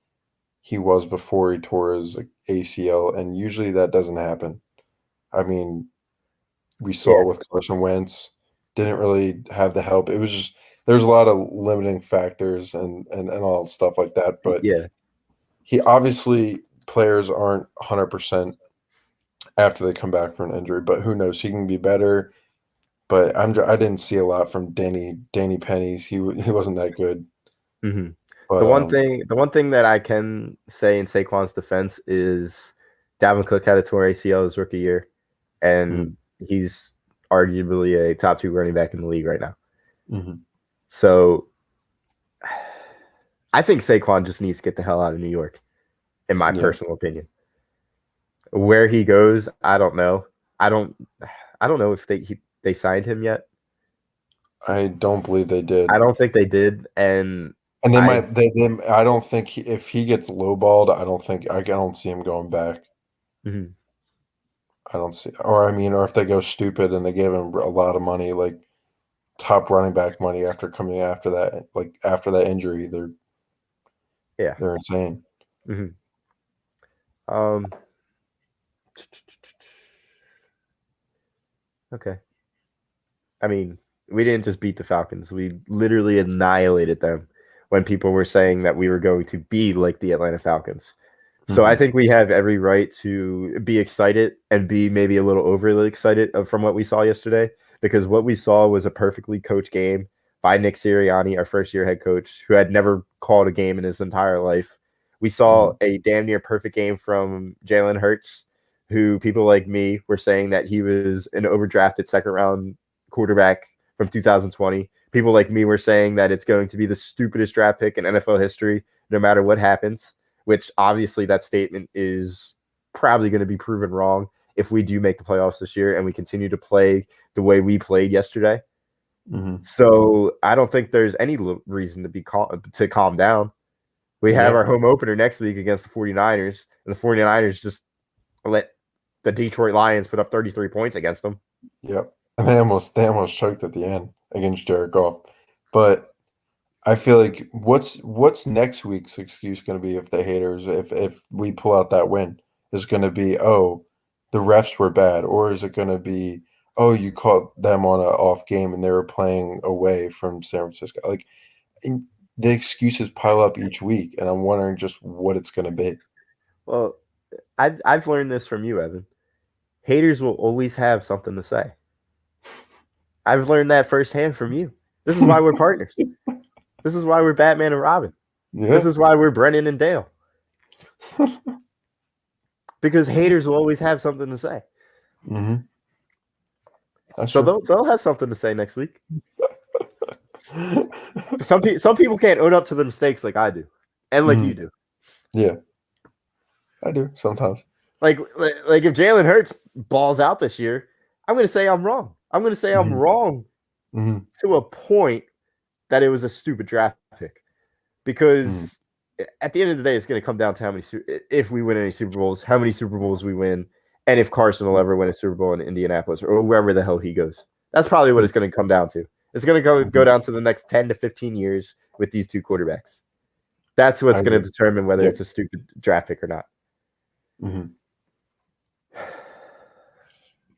he was before he tore his ACL, and usually that doesn't happen. I mean, we saw with Carson Wentz, didn't really have the help. It was just there's a lot of limiting factors and all stuff like that. But he obviously players aren't 100% after they come back from an injury, but who knows? He can be better. But I didn't see a lot from Danny Pennies. He wasn't that good. But, the one thing that I can say in Saquon's defense is Dalvin Cook had a torn ACL his rookie year, and he's arguably a top 2 running back in the league right now. So I think Saquon just needs to get the hell out of New York, in my personal opinion. Where he goes, I don't know. I don't know if they signed him yet. I don't believe they did. I don't think they did, and they might. They I don't think if he gets lowballed, I don't see him going back. Mm-hmm. I don't see, or if they go stupid and they give him a lot of money, like top running back money after coming after that, like after that injury, they're insane. Mm-hmm. Okay. I mean, we didn't just beat the Falcons. We literally annihilated them when people were saying that we were going to be like the Atlanta Falcons. So I think we have every right to be excited and be maybe a little overly excited from what we saw yesterday, because what we saw was a perfectly coached game by Nick Sirianni, our first-year head coach, who had never called a game in his entire life. We saw a damn near perfect game from Jalen Hurts, who people like me were saying that he was an overdrafted second-round quarterback from 2020. People like me were saying that it's going to be the stupidest draft pick in NFL history, no matter what happens, which obviously that statement is probably going to be proven wrong if we do make the playoffs this year and we continue to play the way we played yesterday. Mm-hmm. So I don't think there's any reason to calm down. We have our home opener next week against the 49ers, and the 49ers just let the Detroit Lions put up 33 points against them. Yep. And they almost choked at the end against Jared Goff. But I feel like what's next week's excuse going to be if the haters, if we pull out that win, is going to be, oh, the refs were bad, or is it going to be, oh, you caught them on an off game and they were playing away from San Francisco? Like, the excuses pile up each week, and I'm wondering just what it's going to be. Well, I've learned this from you, Evan. Haters will always have something to say. I've learned that firsthand from you. This is why we're partners. This is why we're Batman and Robin. Yeah. This is why we're Brennan and Dale. Because haters will always have something to say. Mm-hmm. So they'll have something to say next week. Some people can't own up to their mistakes like I do, and like you do. Yeah, I do sometimes. Like if Jalen Hurts balls out this year, I'm going to say I'm wrong. I'm going to say I'm wrong to a point that it was a stupid draft pick, because at the end of the day, it's going to come down to if we win any Super Bowls, how many Super Bowls we win, and if Carson will ever win a Super Bowl in Indianapolis or wherever the hell he goes. That's probably what it's going to come down to. It's going to go down to the next 10 to 15 years with these two quarterbacks. That's what's going to determine whether it's a stupid draft pick or not. Mm-hmm.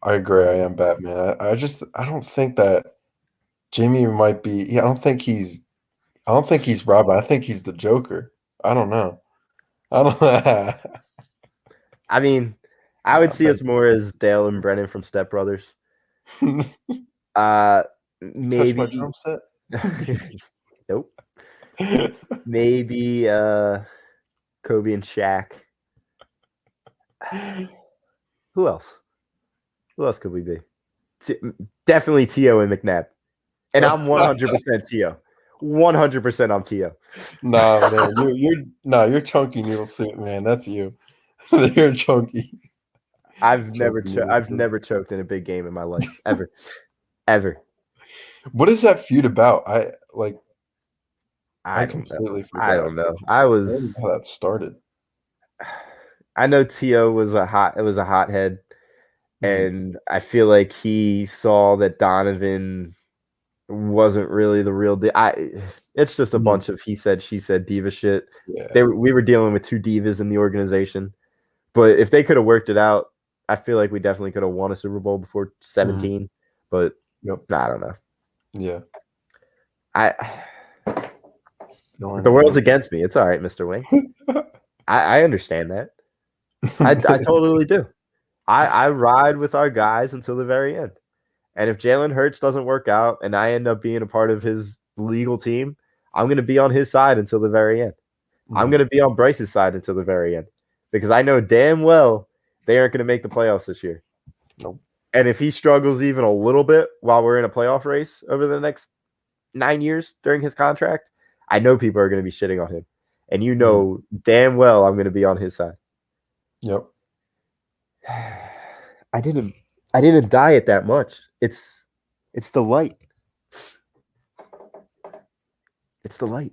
I agree. I am Batman. I don't think that Jimmy might be. I don't think he's Robin. I think he's the Joker. I don't know. I mean, I would see us more as Dale and Brennan from Step Brothers. Maybe touch my drum set. Nope. Maybe Kobe and Shaq. Who else? Who else could we be? Definitely T.O. and McNabb. And I'm 100% T.O. 100% I'm T.O. Nah, man, you're chunky noodle soup, man. That's you. You're chunky. I've never choked in a big game in my life ever. What is that feud about? I completely forgot. I don't know. I don't know how that started. I know T.O. was a hothead, and I feel like he saw that Donovan wasn't really the real deal. It's just a bunch of he said, she said diva shit. Yeah. We were dealing with two divas in the organization, but if they could have worked it out, I feel like we definitely could have won a Super Bowl before 17. But I don't know. Yeah. The world's against me. It's all right, Mr. Wing. I understand that. I totally do. I ride with our guys until the very end. And if Jalen Hurts doesn't work out and I end up being a part of his legal team, I'm going to be on his side until the very end. I'm going to be on Bryce's side until the very end, because I know damn well they aren't going to make the playoffs this year. Nope. And if he struggles even a little bit while we're in a playoff race over the next 9 years during his contract, I know people are going to be shitting on him, and you Mm-hmm. know damn well I'm going to be on his side. Yep. I didn't diet that much. It's the light. It's the light.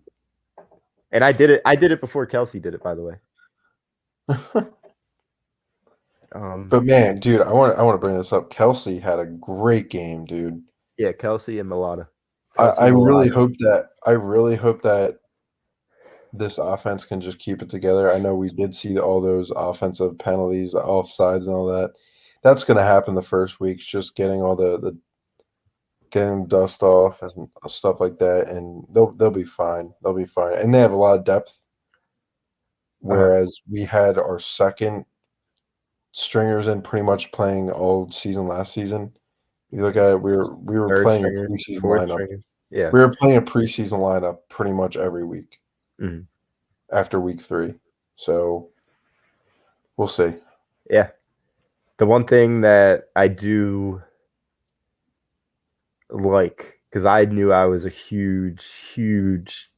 And I did it before Kelsey did it, by the way. But man, dude, I want to bring this up. Kelsey had a great game, dude. Yeah, Kelsey and Milata. I really hope that this offense can just keep it together. I know we did see all those offensive penalties, offsides, and all that. That's going to happen the first week. Just getting all the getting dust off and stuff like that, and they'll be fine. They'll be fine, and they have a lot of depth. Whereas we had our second stringers in pretty much playing all season last season. You look at it, we were Third playing stringer, a preseason fourth lineup. stringer. Yeah. We were playing a preseason lineup pretty much every week after week 3. So we'll see. Yeah. The one thing that I do like, because I knew I was a huge.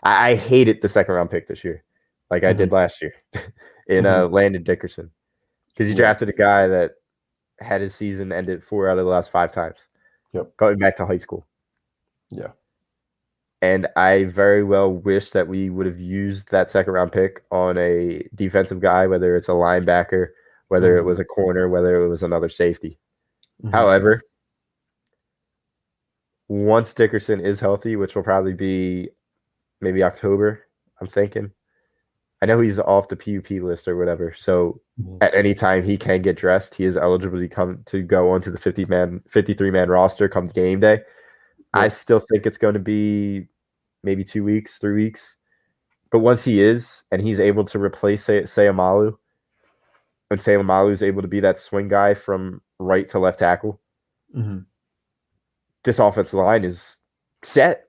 I hated the second round pick this year, like I did last year in Landon Dickerson, because you drafted a guy that had his season ended 4 out of the last 5 times. Yep. Going back to high school. Yeah. And I very well wish that we would have used that second round pick on a defensive guy, whether it's a linebacker, whether it was a corner, whether it was another safety. However, once Dickerson is healthy, which will probably be maybe October, I'm thinking. I know he's off the PUP list or whatever. So at any time he can get dressed, he is eligible to go onto the 53-man roster come game day. Yep. I still think it's going to be maybe 2 weeks, 3 weeks. But once he is, and he's able to replace Sayamalu, and Sayamalu is able to be that swing guy from right to left tackle, this offensive line is set.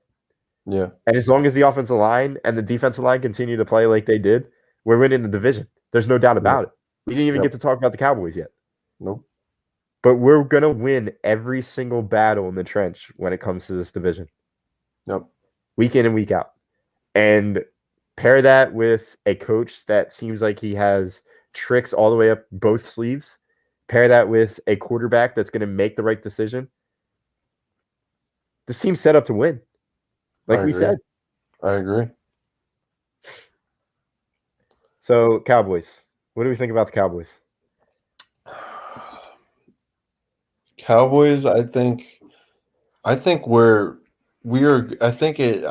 Yeah. And as long as the offensive line and the defensive line continue to play like they did, we're winning the division. There's no doubt about it. We didn't even get to talk about the Cowboys yet. Nope. But we're going to win every single battle in the trench when it comes to this division. Yep. Week in and week out. And pair that with a coach that seems like he has tricks all the way up both sleeves. Pair that with a quarterback that's going to make the right decision. This team's set up to win. Like we said. I agree. So, Cowboys. What do we think about the Cowboys? Cowboys, I think we're I think it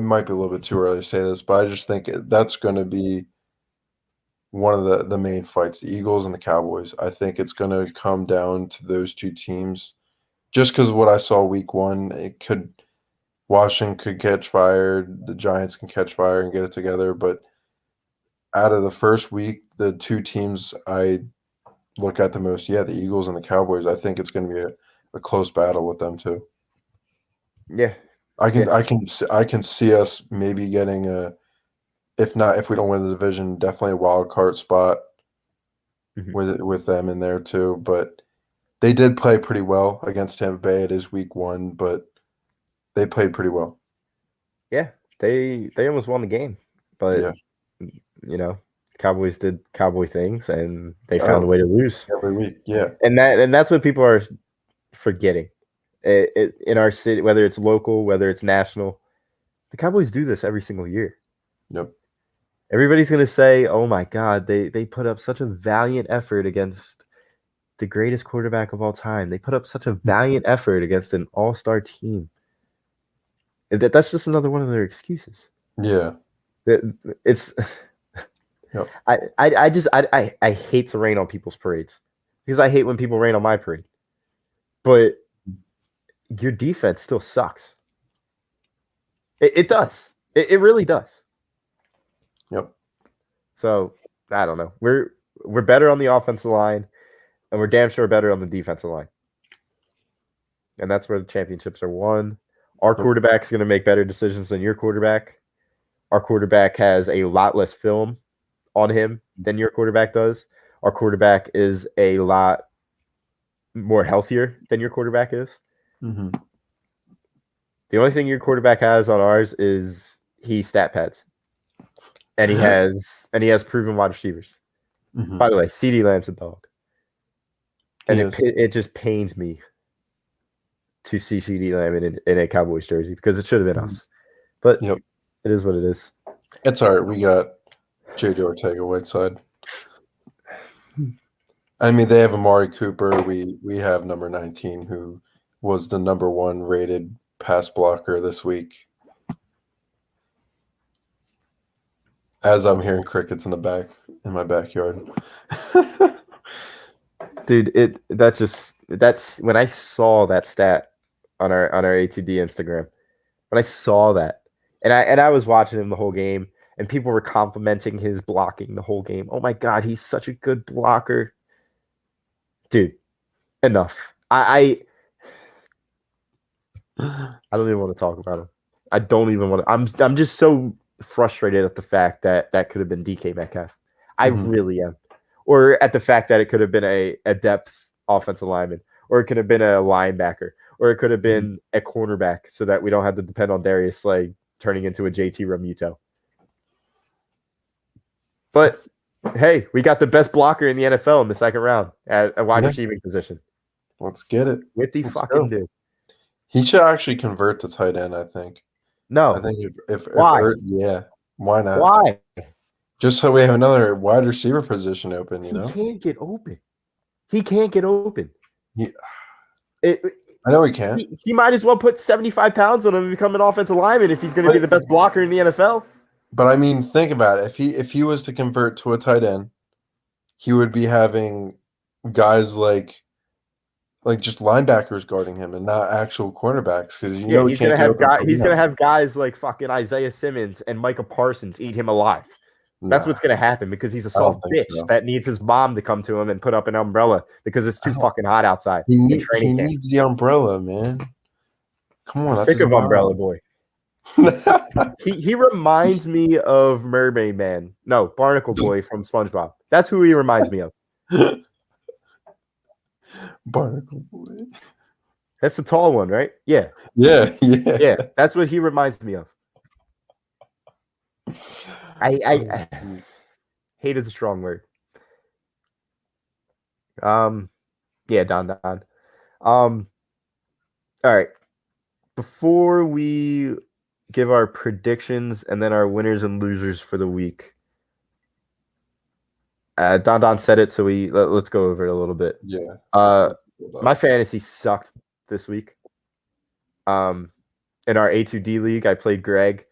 might be a little bit too early to say this, but I just think that's going to be one of the main fights, the Eagles and the Cowboys. I think it's going to come down to those two teams. Just because of what I saw week 1, Washington could catch fire, the Giants can catch fire and get it together, but out of the first week, the two teams I look at the most, the Eagles and the Cowboys, I think it's going to be a close battle with them too. Yeah. I can see us maybe getting if we don't win the division, definitely a wild card spot with them in there too. But they did play pretty well against Tampa Bay. It is week 1, but they played pretty well. Yeah, they almost won the game, but Cowboys did Cowboy things, and they found a way to lose every week. Yeah, and that's what people are forgetting. In our city, whether it's local, whether it's national, the Cowboys do this every single year. Yep. Everybody's gonna say, "Oh my God, they put up such a valiant effort against the greatest quarterback of all time. They put up such a valiant effort against an all-star team." That's just another one of their excuses. Yeah. It's. Yep. I hate to rain on people's parades because I hate when people rain on my parade. But your defense still sucks. It does. It really does. Yep. So I don't know. We're better on the offensive line, and we're damn sure better on the defensive line. And that's where the championships are won. Our quarterback's going to make better decisions than your quarterback. Our quarterback has a lot less film on him than your quarterback does. Our quarterback is a lot more healthier than your quarterback is. The only thing your quarterback has on ours is he stat pads, and he has proven wide receivers. Mhm. By the way, CeeDee Lamb's a dog, and Yes. it just pains me to see CeeDee Lamb in a Cowboys jersey because it should have been us, but Yep. it is what it is. It's all right. We got J.J. Ortega-Whiteside. I mean, they have Amari Cooper. We have number 19, who was the number 1 rated pass blocker this week. As I'm hearing crickets in my backyard. Dude, that's when I saw that stat on our ATD Instagram. When I saw that, and I was watching him the whole game, and people were complimenting his blocking the whole game. Oh my God, he's such a good blocker, dude. Enough. I don't even want to talk about him. I don't even want to. I'm just so frustrated at the fact that could have been DK Metcalf. I really am. Or at the fact that it could have been a depth offensive lineman, or it could have been a linebacker, or it could have been a cornerback, so that we don't have to depend on Darius Slay turning into a JT Realmuto. But hey, we got the best blocker in the NFL in the second round at a wide receiving position. Let's get it. What the fucking do? He should actually convert to tight end, I think. No. I think if Why? yeah, why not? Why? Just so we have another wide receiver position open, you know? He can't get open. He can't get open. I know he can. He might as well put 75 pounds on him and become an offensive lineman if he's going to be the best blocker in the NFL. But I mean, think about it. If he was to convert to a tight end, he would be having guys like just linebackers guarding him and not actual cornerbacks, because he's going to have guys. He's going to have guys like fucking Isaiah Simmons and Micah Parsons eat him alive. That's what's going to happen, because he's a soft bitch that needs his mom to come to him and put up an umbrella because it's too fucking hot outside. He needs the umbrella, man. Come on, I'm sick of Umbrella Boy. he reminds me of Mermaid Man. No, Barnacle Boy from SpongeBob. That's who he reminds me of. Barnacle Boy. That's the tall one, right? Yeah. Yeah. That's what he reminds me of. I hate is a strong word. Yeah, Don. All right. Before we give our predictions and then our winners and losers for the week, Don said it, so let's go over it a little bit. Yeah. My fantasy sucked this week. In our A2D league, I played Greg,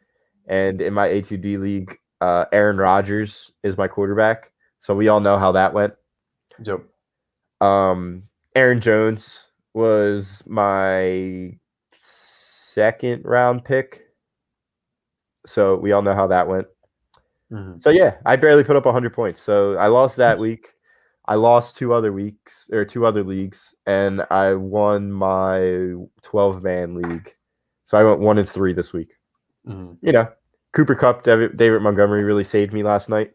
and in my A2D league, Aaron Rodgers is my quarterback. So we all know how that went. Yep. Aaron Jones was my second round pick. So we all know how that went. Mm-hmm. So yeah, I barely put up 100 points. So I lost that week. I lost two other leagues, and I won my 12-man league. So I went 1-3 this week. Mm-hmm. You know, Cooper Kupp, David Montgomery really saved me last night.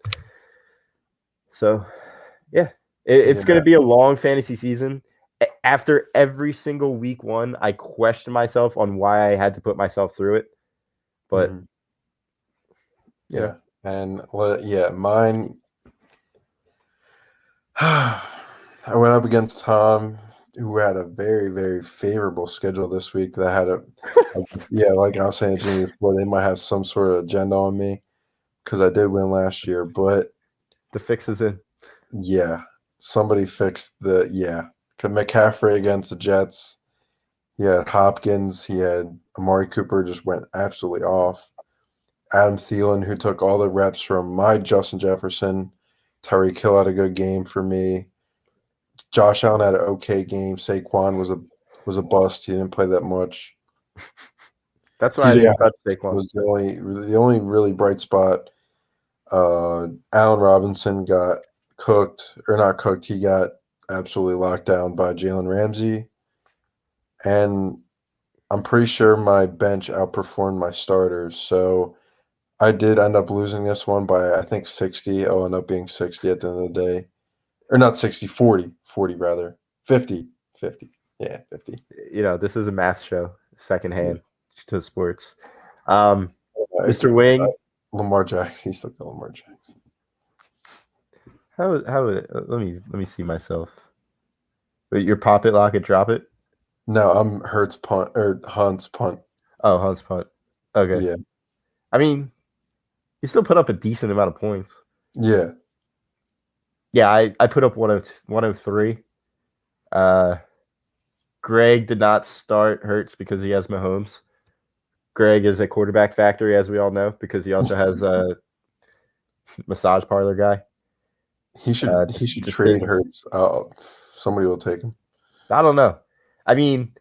So yeah, it's going to be a long fantasy season. After every single week one, I questioned myself on why I had to put myself through it. But yeah. And mine. I went up against Tom, who had a very, very favorable schedule this week. That had like I was saying to you before, they might have some sort of agenda on me because I did win last year. But the fix is in. Yeah, somebody fixed McCaffrey against the Jets. He had Hopkins. He had Amari Cooper, just went absolutely off. Adam Thielen, who took all the reps from my Justin Jefferson. Tyreek Hill had a good game for me. Josh Allen had an okay game. Saquon was a bust. He didn't play that much. That's why I didn't touch Saquon. Was the only really bright spot. Allen Robinson got not cooked. He got absolutely locked down by Jalen Ramsey. And I'm pretty sure my bench outperformed my starters. So I did end up losing this one by, I think, 60. I'll end up being 60 at the end of the day. Or not 60, 40 rather. 50. Yeah, 50. You know, this is a math show, secondhand. to sports. Mr. Wing, Lamar Jackson. He's still got Lamar Jackson. how let me see myself. Wait, your pop it, lock it, drop it. No, I'm Hurts punt or Hunt's punt. Oh, Hunt's punt. Okay. Yeah. I mean, he still put up a decent amount of points. Yeah. Yeah, I put up 103. Greg did not start Hurts because he has Mahomes. Greg is a quarterback factory, as we all know, because he also has a massage parlor guy. He should trade Hurts. Oh, somebody will take him. I don't know. I mean,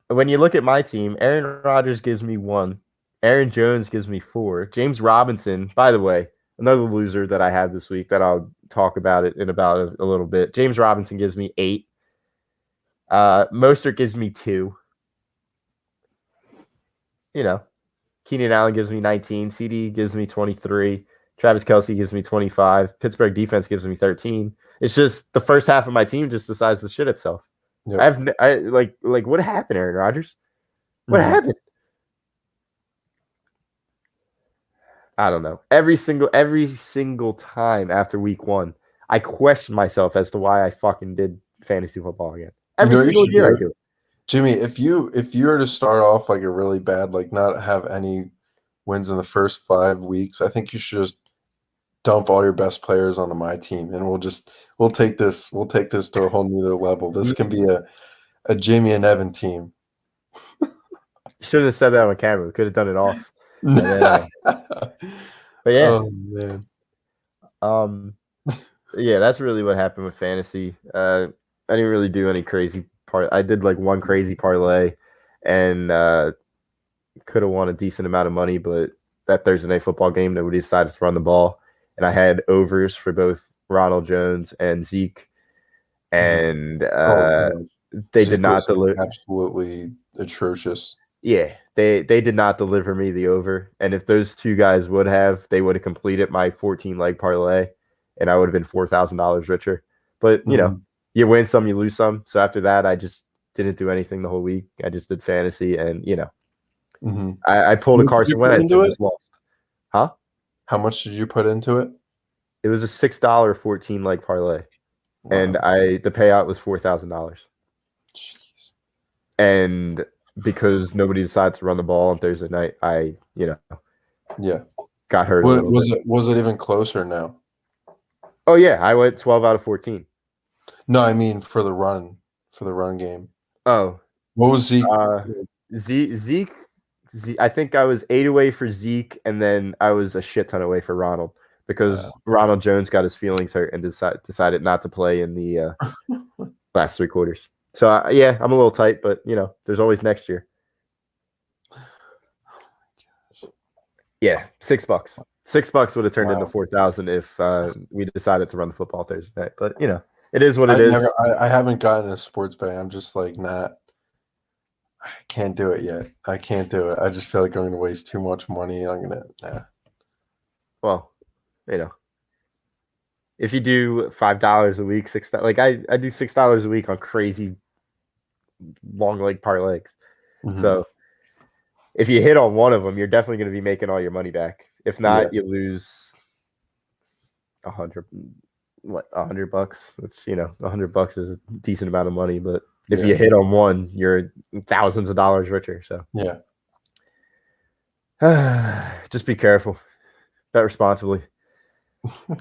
when you look at my team, Aaron Rodgers gives me 1. Aaron Jones gives me 4. James Robinson, by the way, another loser that I had this week that I'll talk about it in about a little bit. James Robinson gives me 8. Mostert gives me 2. You know, Keenan Allen gives me 19. CD gives me 23. Travis Kelce gives me 25. Pittsburgh defense gives me 13. It's just the first half of my team just decides to shit itself. Yep. What happened, Aaron Rodgers? What happened? I don't know. Every single time after week 1, I question myself as to why I fucking did fantasy football again. Every single year I do. Jimmy, if you were to start off like a really bad, like not have any wins in the first 5 weeks, I think you should just dump all your best players onto my team, and we'll take this to a whole new level. This can be a Jimmy and Evan team. Shouldn't have said that on camera. We could have done it off. But yeah. Oh man. Yeah, that's really what happened with fantasy. I didn't really do any crazy part. I did like one crazy parlay, and could have won a decent amount of money, but that Thursday night football game, nobody decided to run the ball, and I had overs for both Ronald Jones and Zeke, and they did not deliver. Absolutely atrocious. Yeah, they did not deliver me the over, and if those two guys would have, they would have completed my 14-leg parlay, and I would have been $4,000 richer. But you know, you win some, you lose some. So after that, I just didn't do anything the whole week. I just did fantasy, and you know, I pulled a Carson Wentz and just lost. Huh? How much did you put into it? It was a $6 14-leg parlay, and the payout was $4,000. Jeez. And because nobody decided to run the ball on Thursday night, I got hurt. Was it even closer now? Oh yeah, I went 12 out of 14. No, I mean for the run game. Oh, what was Zeke? Zeke. I think I was 8 away for Zeke, and then I was a shit ton away for Ronald because Ronald Jones got his feelings hurt and decided not to play in the last 3 quarters. So yeah, I'm a little tight, but you know, there's always next year. Yeah, $6. $6 would have turned into 4,000 if we decided to run the football Thursday night. But you know, it is what it is. I haven't gotten a sports betting. I'm just like not. I can't do it yet. I can't do it. I just feel like I'm going to waste too much money. Well, you know, if you do $5 a week, $6, like I do $6 a week on crazy long leg parlays. So if you hit on one of them, you're definitely going to be making all your money back. If not, you lose $100. It's, you know, $100 is a decent amount of money, but if you hit on one, you're thousands of dollars richer. So just be careful. Bet responsibly.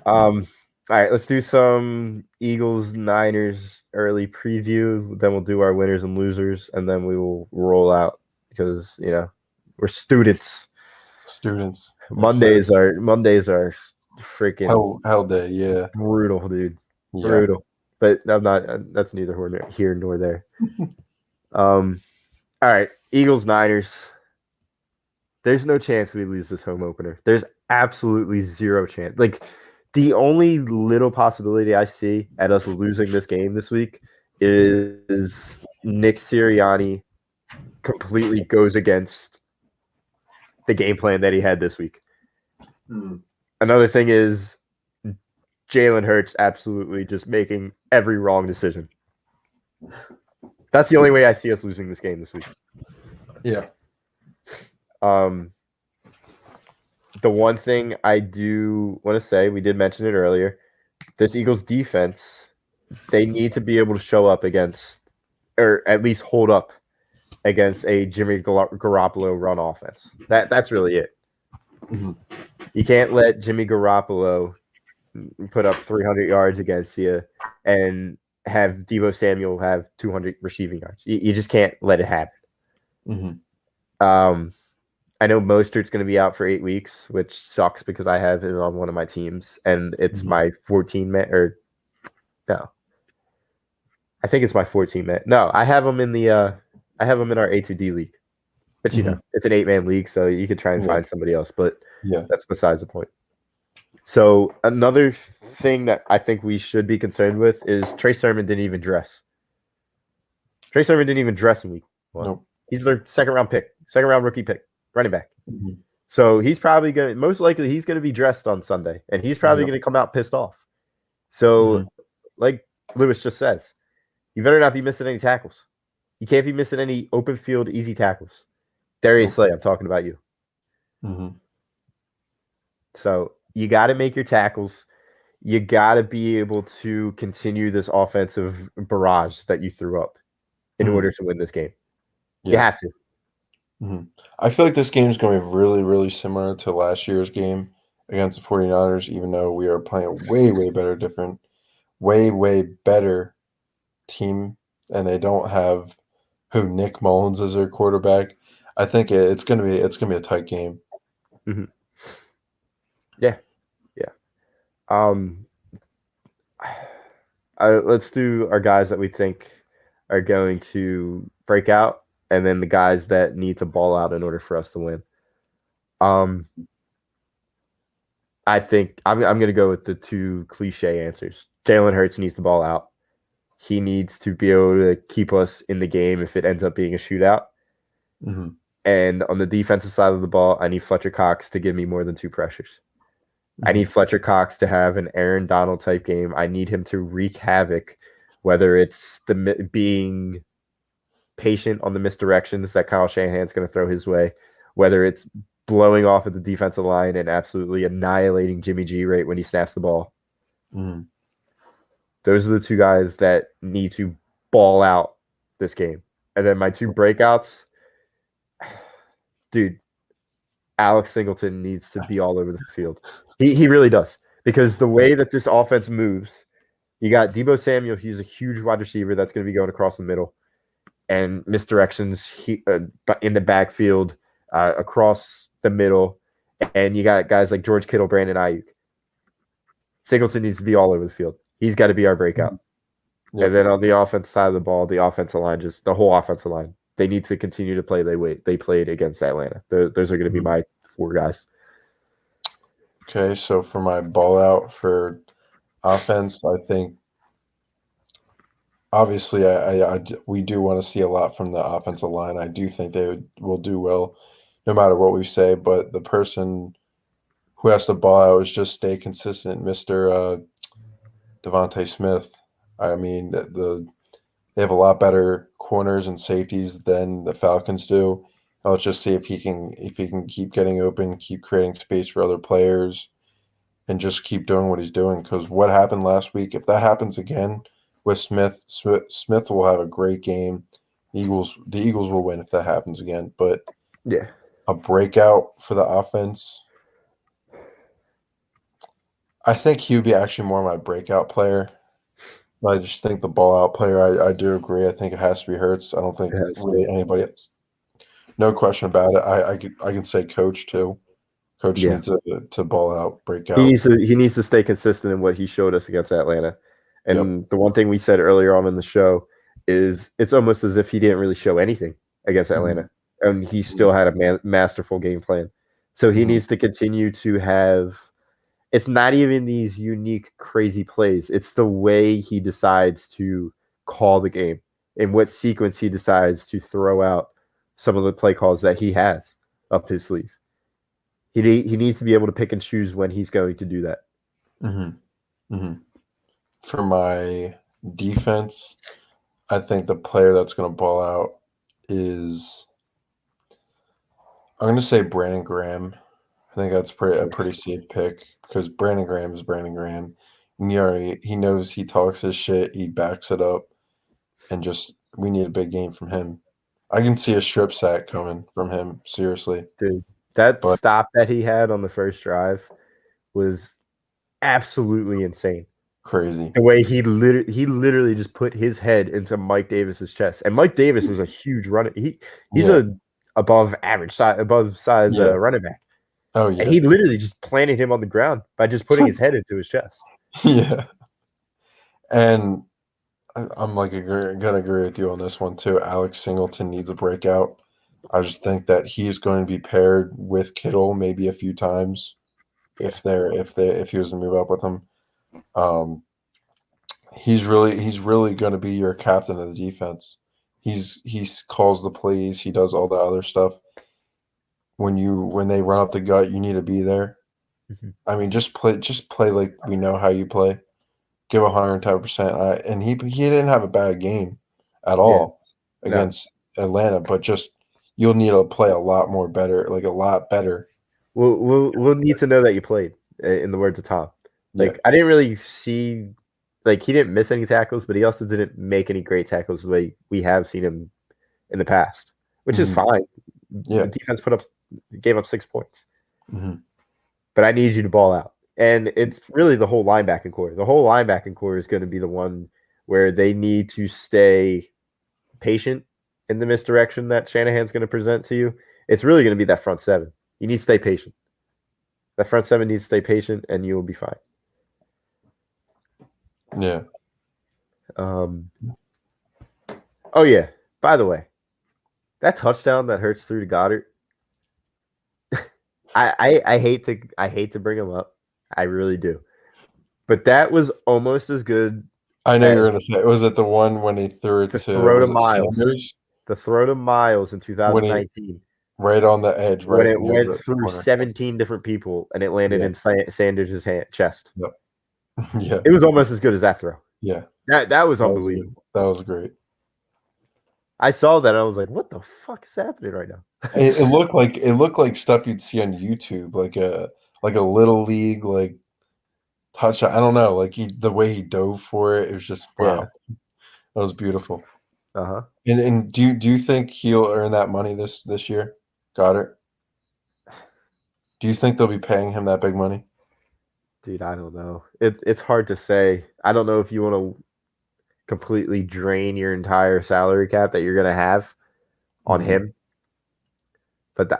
All right, let's do some Eagles Niners early preview. Then we'll do our winners and losers, and then we will roll out because you know we're students. Mondays are freaking hell day. Yeah, brutal, dude. Yeah. Brutal. But I'm not. That's neither here nor there. All right, Eagles Niners. There's no chance we lose this home opener. There's absolutely zero chance. Like. The only little possibility I see at us losing this game this week is Nick Sirianni completely goes against the game plan that he had this week. Another thing is Jalen Hurts absolutely just making every wrong decision. That's the only way I see us losing this game this week. Yeah. The one thing I do want to say, we did mention it earlier, this Eagles defense, they need to be able to show up against, or at least hold up against a Jimmy Garoppolo run offense. That's really it. Mhm. You can't let Jimmy Garoppolo put up 300 yards against you and have Deebo Samuel have 200 receiving yards. You just can't let it happen. Mhm. I know Mostert's going to be out for 8 weeks, which sucks because I have him on one of my teams, and it's my 14-man, or no, I think it's my 14-man. No, I have him in our A2D league, but it's an 8-man league, so you could try and find somebody else, but that's besides the point. So another thing that I think we should be concerned with is Trey Sermon didn't even dress. Trey Sermon didn't even dress in week 1. Nope. He's their second round rookie pick, running back. Mhm. So he's probably most likely he's going to be dressed on Sunday, and he's probably going to come out pissed off. So, like Lewis just says, you better not be missing any tackles. You can't be missing any open field, easy tackles. Darius Slay, I'm talking about you. Mhm. So you got to make your tackles. You got to be able to continue this offensive barrage that you threw up in order to win this game. You have to. I feel like this game is going to be really, really similar to last year's game against the 49ers, even though we are playing a way, way way better team, and they don't have Nick Mullins as their quarterback. I think it's going to be a tight game. Mm-hmm. Yeah. Let's do our guys that we think are going to break out, and then the guys that need to ball out in order for us to win. I think I'm going to go with the two cliche answers. Jalen Hurts needs to ball out. He needs to be able to keep us in the game if it ends up being a shootout. Mm-hmm. And on the defensive side of the ball, I need Fletcher Cox to give me more than 2 pressures. Mm-hmm. I need Fletcher Cox to have an Aaron Donald type game. I need him to wreak havoc, whether it's being patient on the misdirections that Kyle Shanahan's going to throw his way, whether it's blowing off at the defensive line and absolutely annihilating Jimmy G right when he snaps the ball. Mm-hmm. Those are the 2 guys that need to ball out this game. And then my 2 breakouts, dude, Alex Singleton needs to be all over the field. He really does. Because the way that this offense moves, you got Deebo Samuel, he's a huge wide receiver that's going to be going across the middle. And misdirections in the backfield, across the middle. And you got guys like George Kittle, Brandon Ayuk. Singleton needs to be all over the field. He's got to be our breakout. Yep. And then on the offense side of the ball, the offensive line, just the whole offensive line, they need to continue to play they played against Atlanta. Those are going to be my 4 guys. Okay, so for my ball out for offense, I think obviously we do want to see a lot from the offensive line. I do think they will do well no matter what we say, but the person who has to ball out is just stay consistent, Mr. Devontae Smith. I mean, they have a lot better corners and safeties than the Falcons do. Let's just see if he can keep getting open, keep creating space for other players, and just keep doing what he's doing. Because what happened last week, if that happens again with Smith will have a great game. The Eagles will win if that happens again. But yeah, a breakout for the offense, I think he would be actually more my breakout player. I just think the ball out player, I do agree. I think it has to be Hurts. I don't think really anybody else. No question about it. I can say Coach too. Coach needs to ball out, break out. He needs to stay consistent in what he showed us against Atlanta. And the one thing we said earlier on in the show is it's almost as if he didn't really show anything against Atlanta. And he still had a masterful game plan. So he needs to continue to have – it's not even these unique, crazy plays. It's the way he decides to call the game, in what sequence he decides to throw out some of the play calls that he has up his sleeve. He needs to be able to pick and choose when he's going to do that. For my defense, I think the player that's going to ball out is I'm going to say Brandon Graham. I think that's a pretty safe pick because Brandon Graham is Brandon Graham. And he knows he talks his shit, he backs it up, and just we need a big game from him. I can see a strip sack coming from him, seriously. Dude, that But stop that he had on the first drive was absolutely insane. crazy. The way he literally just put his head into Mike Davis's chest, and Mike Davis is a huge runner. He's Yeah. a above size Yeah. running back, Oh and yeah. he literally just planted him on the ground by just putting his head into his chest. Yeah. And I'm like gonna agree with you on this one too. Alex Singleton needs a breakout. I just think that he's going to be paired with Kittle maybe a few times if he was to move up with him. He's really going to be your captain of the defense. He calls the plays. He does all the other stuff. When they run up the gut, you need to be there. Mm-hmm. I mean, just play like we know how you play. Give 110%. And he didn't have a bad game at all against Atlanta, but just you'll need to play a lot more better, like a lot better. We'll need to know that you played. In the words of Tom, like Yeah. I didn't really see, like he didn't miss any tackles, but he also didn't make any great tackles the way we have seen him in the past, which is fine. Yeah. The defense gave up 6 points, Mhm. but I need you to ball out, and it's really the whole linebacking core. The whole linebacking core is going to be the one where they need to stay patient in the misdirection that Shanahan's going to present to you. It's really going to be that front seven. You need to stay patient. That front seven needs to stay patient, and you will be fine. Yeah. Oh yeah. By the way, that touchdown that Hurts threw to Goddard, I hate to bring him up. I really do. But that was almost as good. I know you're going to say, was it the one when he threw it The to throw to was it Miles. Sanders? The throw to Miles in 2019. Right on the edge, When right it near went the through corner. 17 different people and it landed in Sanders' chest. Yep. Yeah. It was almost as good as that throw. Yeah. That was unbelievable. That was great. I saw that and I was like, what the fuck is happening right now? It looked like stuff you'd see on YouTube, like a little league like touch. I don't know, like the way he dove for it, it was just wow. Yeah. That was beautiful. Uh-huh. And do you think he'll earn that money this year? Goddard? Do you think they'll be paying him that big money? Dude, I don't know. It's hard to say. I don't know if you want to completely drain your entire salary cap that you're going to have on him. But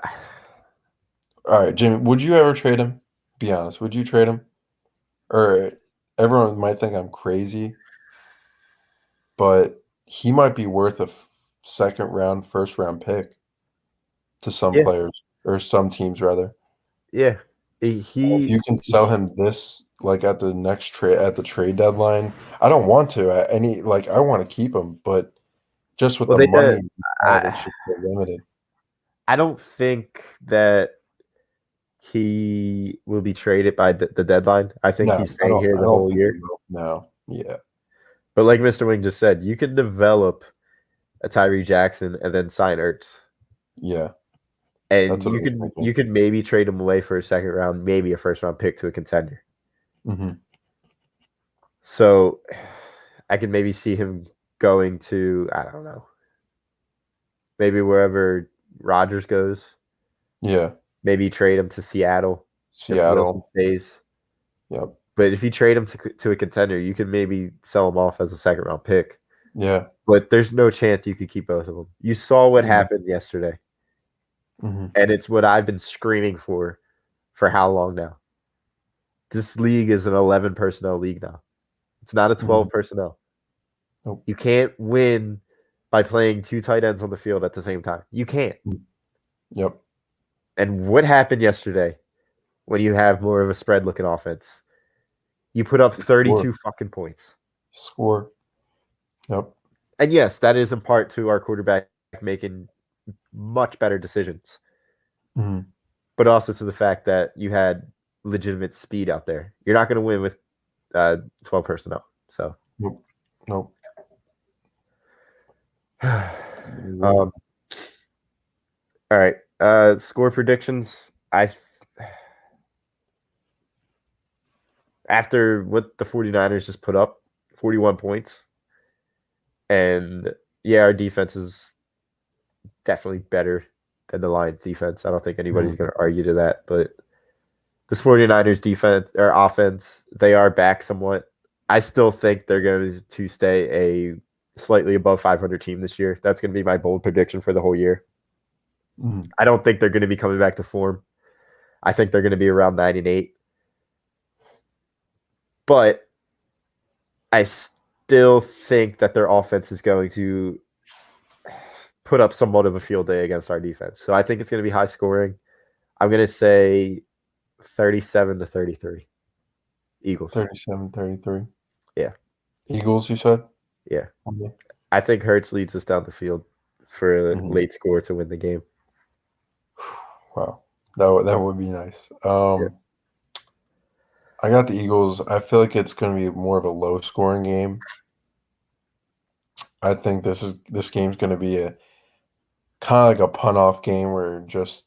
all right, Jimmy, would you ever trade him? Be honest, would you trade him? Or everyone might think I'm crazy, but he might be worth a second round, first round pick to some players or some teams rather. Yeah. If you can sell him this like at the next trade deadline, I don't want to I want to keep him, but just with the money it's just so limited. I don't think that he will be traded by the deadline. I think he's staying here the whole year. No. Yeah. But like Mr. Wing just said, you can develop a Tyree Jackson and then sign Ertz. Yeah. And you could maybe trade him away for a second round, maybe a first round pick to a contender. Mm-hmm. So I could maybe see him going to, I don't know, maybe wherever Rodgers goes. Yeah. Maybe trade him to Seattle. Seattle stays. Yep. But if you trade him to a contender, you can maybe sell him off as a second round pick. Yeah. But there's no chance you could keep both of them. You saw what happened yesterday. Mm-hmm. And it's what I've been screaming for how long now? This league is an 11 personnel league now. It's not a 12 personnel. Nope. You can't win by playing two tight ends on the field at the same time. You can't. Yep. And what happened yesterday when you have more of a spread-looking offense? You put up 32 fucking points. Score. Yep. And yes, that is in part to our quarterback making much better decisions. Mm-hmm. But also to the fact that you had legitimate speed out there. You're not going to win with 12 personnel. So. Nope. All right. Score predictions. After what the 49ers just put up, 41 points. And yeah, our defense is definitely better than the Lions defense. I don't think anybody's going to argue to that, but this 49ers defense or offense, they are back somewhat. I still think they're going to stay a slightly above 500 team this year. That's going to be my bold prediction for the whole year. I don't think they're going to be coming back to form. I think they're going to be around 9-8. But I still think that their offense is going to put up somewhat of a field day against our defense. So I think it's going to be high scoring. I'm going to say 37-33. Eagles. 37-33. Yeah. Eagles, you said? Yeah. Okay. I think Hurts leads us down the field for a late score to win the game. Wow. That would be nice. I got the Eagles. I feel like it's going to be more of a low-scoring game. I think this game's going to be a kind of like a punt-off game where you just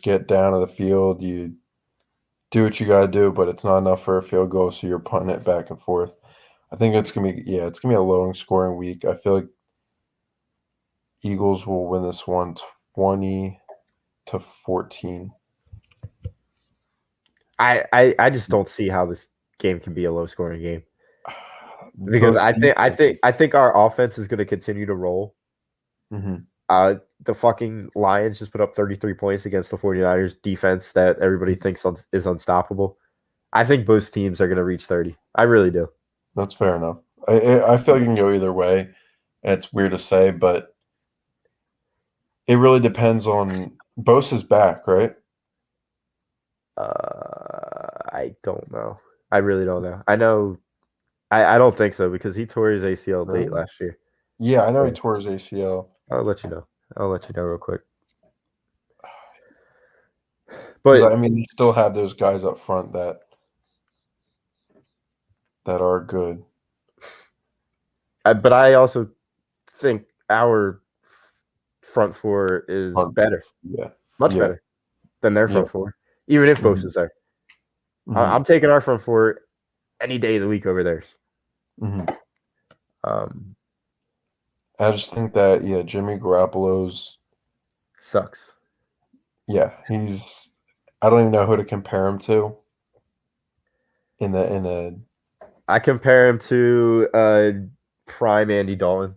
get down to the field, you do what you got to do, but it's not enough for a field goal, so you're punting it back and forth. I think it's going to be a low-scoring week. I feel like Eagles will win this one 20-14. I just don't see how this game can be a low scoring game because I think our offense is going to continue to roll. The fucking Lions just put up 33 points against the 49ers defense that everybody thinks is unstoppable. I think both teams are going to reach 30. I really do. That's fair enough. I feel like you can go either way. And it's weird to say, but it really depends on Bosa's back, right? I don't know. I really don't know. I know. I don't think so because he tore his ACL late last year. Yeah, I know he tore his ACL. I'll let you know. Real quick. But I mean, they still have those guys up front that are good. But I also think our front four is better. Yeah, much better than their front four, even if Bosa's there. I'm taking our front four any day of the week over theirs. I just think that Jimmy Garoppolo's sucks. Yeah, I don't even know who to compare him to. I compare him to prime Andy Dalton.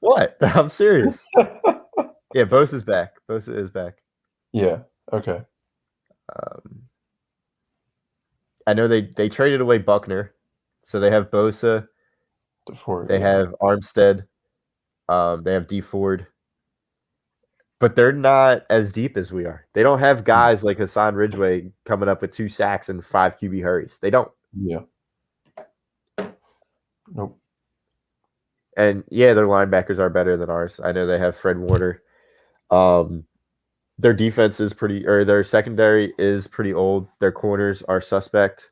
What? I'm serious. Yeah, Bosa's back. Bosa is back. Yeah. Okay. I know they traded away Buckner, so they have Bosa. They have Armstead. They have D Ford. But they're not as deep as we are. They don't have guys like Hassan Ridgeway coming up with 2 sacks and 5 QB hurries. They don't. Yeah. Nope. And their linebackers are better than ours. I know they have Fred Warner. Their defense is their secondary is pretty old. Their corners are suspect,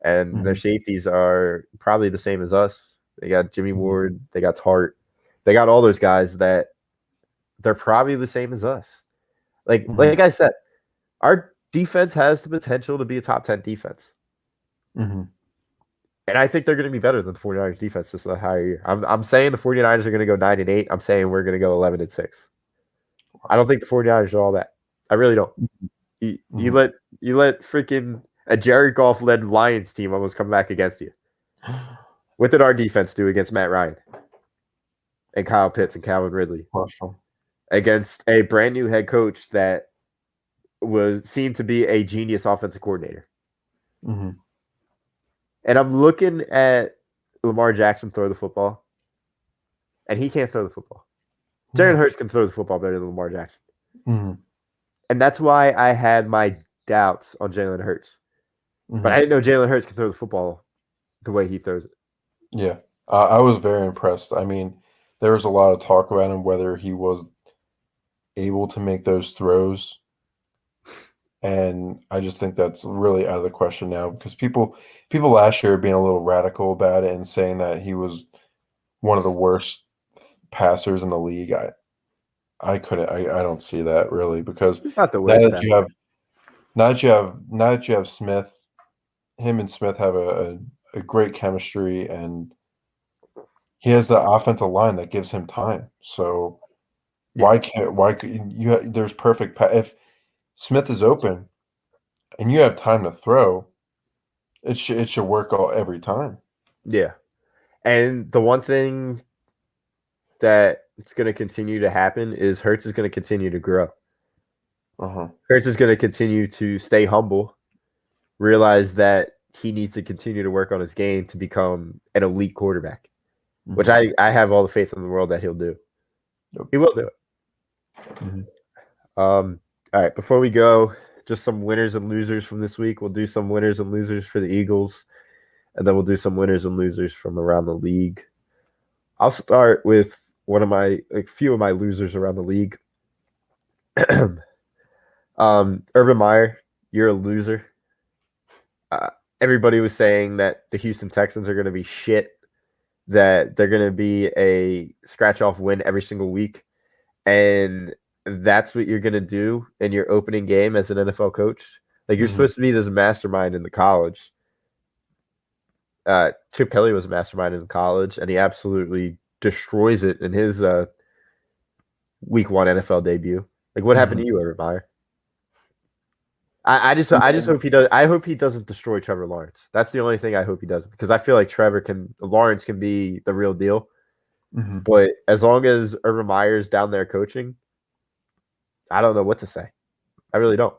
and their safeties are probably the same as us. They got Jimmy Ward. They got Tart. They got all those guys that they're probably the same as us. Like I said, our defense has the potential to be a top 10 defense. And I think they're going to be better than the 49ers defense this entire year. I'm saying the 49ers are going to go 9-8. I'm saying we're going to go 11-6. I don't think the 49ers are all that. I really don't. You let freaking a Jared Goff-led Lions team almost come back against you. What did our defense do against Matt Ryan and Kyle Pitts and Calvin Ridley? Awesome. Against a brand new head coach that seemed to be a genius offensive coordinator. And I'm looking at Lamar Jackson throw the football, and he can't throw the football. Jalen Hurts can throw the football better than Lamar Jackson. And that's why I had my doubts on Jalen Hurts. But I didn't know Jalen Hurts can throw the football the way he throws it. Yeah. I was very impressed. I mean, there was a lot of talk about him, whether he was able to make those throws. And I just think that's really out of the question now because people last year being a little radical about it and saying that he was one of the worst passers in the league. I don't see that really because It's not the now worst. that you have Smith, him and Smith have a great chemistry, and he has the offensive line that gives him time. So there's perfect if Smith is open and you have time to throw, it should work every time. Yeah. And the one thing that it's going to continue to happen is Hurts is going to continue to grow. Hurts is going to continue to stay humble, realize that he needs to continue to work on his game to become an elite quarterback, which I have all the faith in the world that he'll do. Yep. He will do it. All right, before we go, just some winners and losers from this week. We'll do some winners and losers for the Eagles, and then we'll do some winners and losers from around the league. I'll start with a few of my losers around the league. Urban Meyer, you're a loser. Everybody was saying that the Houston Texans are going to be shit, that they're going to be a scratch-off win every single week, and that's what you're going to do in your opening game as an NFL coach. Like, you're supposed to be this mastermind in the college. Chip Kelly was a mastermind in college, and he absolutely destroys it in his week 1 NFL debut. Like, what happened to you, Urban Meyer? I just hope he does. I hope he doesn't destroy Trevor Lawrence. That's the only thing I hope he doesn't, because I feel like Lawrence can be the real deal. But as long as Urban Meyer's down there coaching, I don't know what to say. I really don't.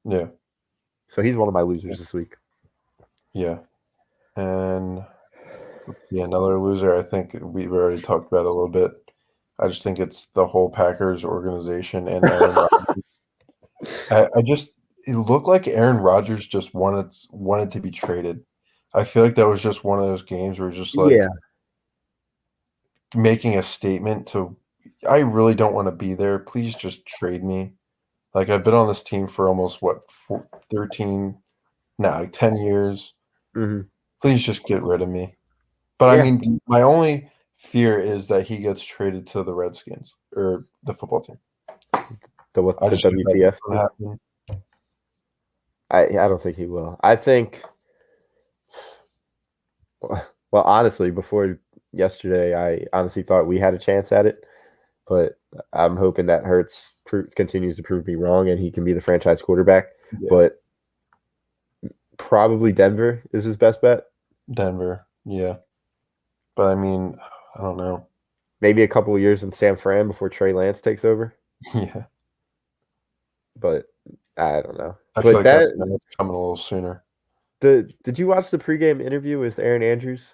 Yeah. So he's one of my losers this week. Yeah. And let's see, another loser, I think we've already talked about it a little bit. I just think it's the whole Packers organization and Aaron Rodgers. It looked like Aaron Rodgers just wanted to be traded. I feel like that was just one of those games where just making a statement to, I really don't want to be there. Please just trade me. Like, I've been on this team for almost 10 years. Please just get rid of me. But I mean, my only fear is that he gets traded to the Redskins or the football team. The WTF? I don't think he will. I think, well, honestly, before yesterday, I honestly thought we had a chance at it, but I'm hoping that Hurts continues to prove me wrong and he can be the franchise quarterback. Yeah. But probably Denver is his best bet. Denver, yeah. But I mean, I don't know. Maybe a couple of years in San Fran before Trey Lance takes over. Yeah. But I don't know. I feel like that's coming a little sooner. Did you watch the pregame interview with Aaron Andrews?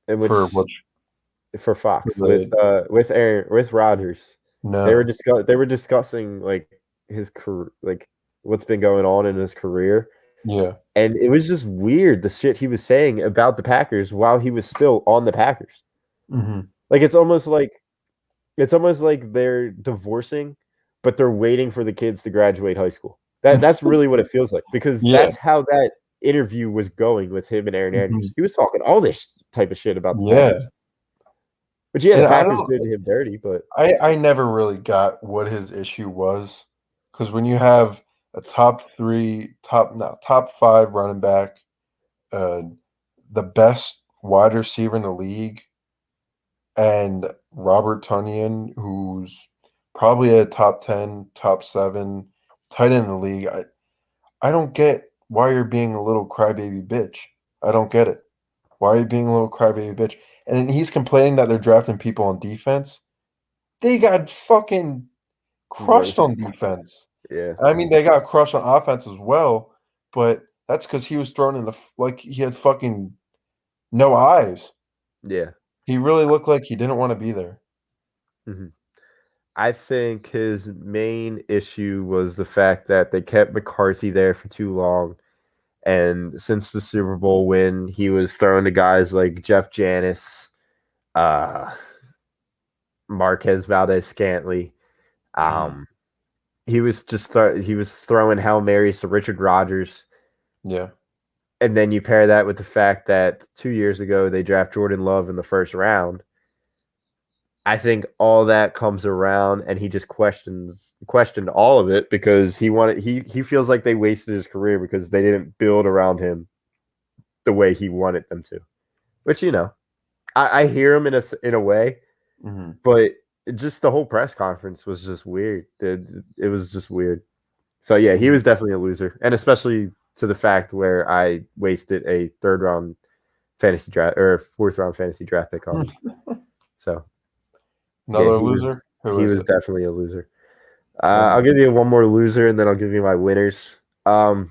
For Fox with Rodgers. No. They were discussing like his career, like what's been going on in his career. Yeah. And it was just weird, the shit he was saying about the Packers while he was still on the Packers. Like, it's almost like they're divorcing, but they're waiting for the kids to graduate high school. That's really what it feels like, because that's how that interview was going with him and Aaron Andrews. He was talking all this type of shit about the Packers. Which, the Packers did him dirty, but I never really got what his issue was, because when you have a top 5 running back, the best wide receiver in the league, and Robert Tonyan, who's probably a top 10, top 7 tight end in the league, I don't get why you're being a little crybaby bitch. I don't get it. Why are you being a little crybaby bitch? And he's complaining that they're drafting people on defense. They got fucking crushed on defense. Yeah. I mean, they got crushed on offense as well, but that's because he was thrown in he had fucking no eyes. Yeah. He really looked like he didn't want to be there. I think his main issue was the fact that they kept McCarthy there for too long. And since the Super Bowl win, he was throwing to guys like Jeff Janis, Marquez Valdez-Scantling. He was throwing Hail Marys to Richard Rodgers. Yeah. And then you pair that with the fact that 2 years ago they draft Jordan Love in the first round. I think all that comes around, and he just questioned all of it because he feels like they wasted his career because they didn't build around him the way he wanted them to. Which I hear him in a way, but just the whole press conference was just weird. It was just weird. So yeah, he was definitely a loser, and especially to the fact where I wasted a 3rd round fantasy draft or 4th round fantasy draft pick on him. So Another loser? He was definitely a loser. I'll give you one more loser, and then I'll give you my winners. Look,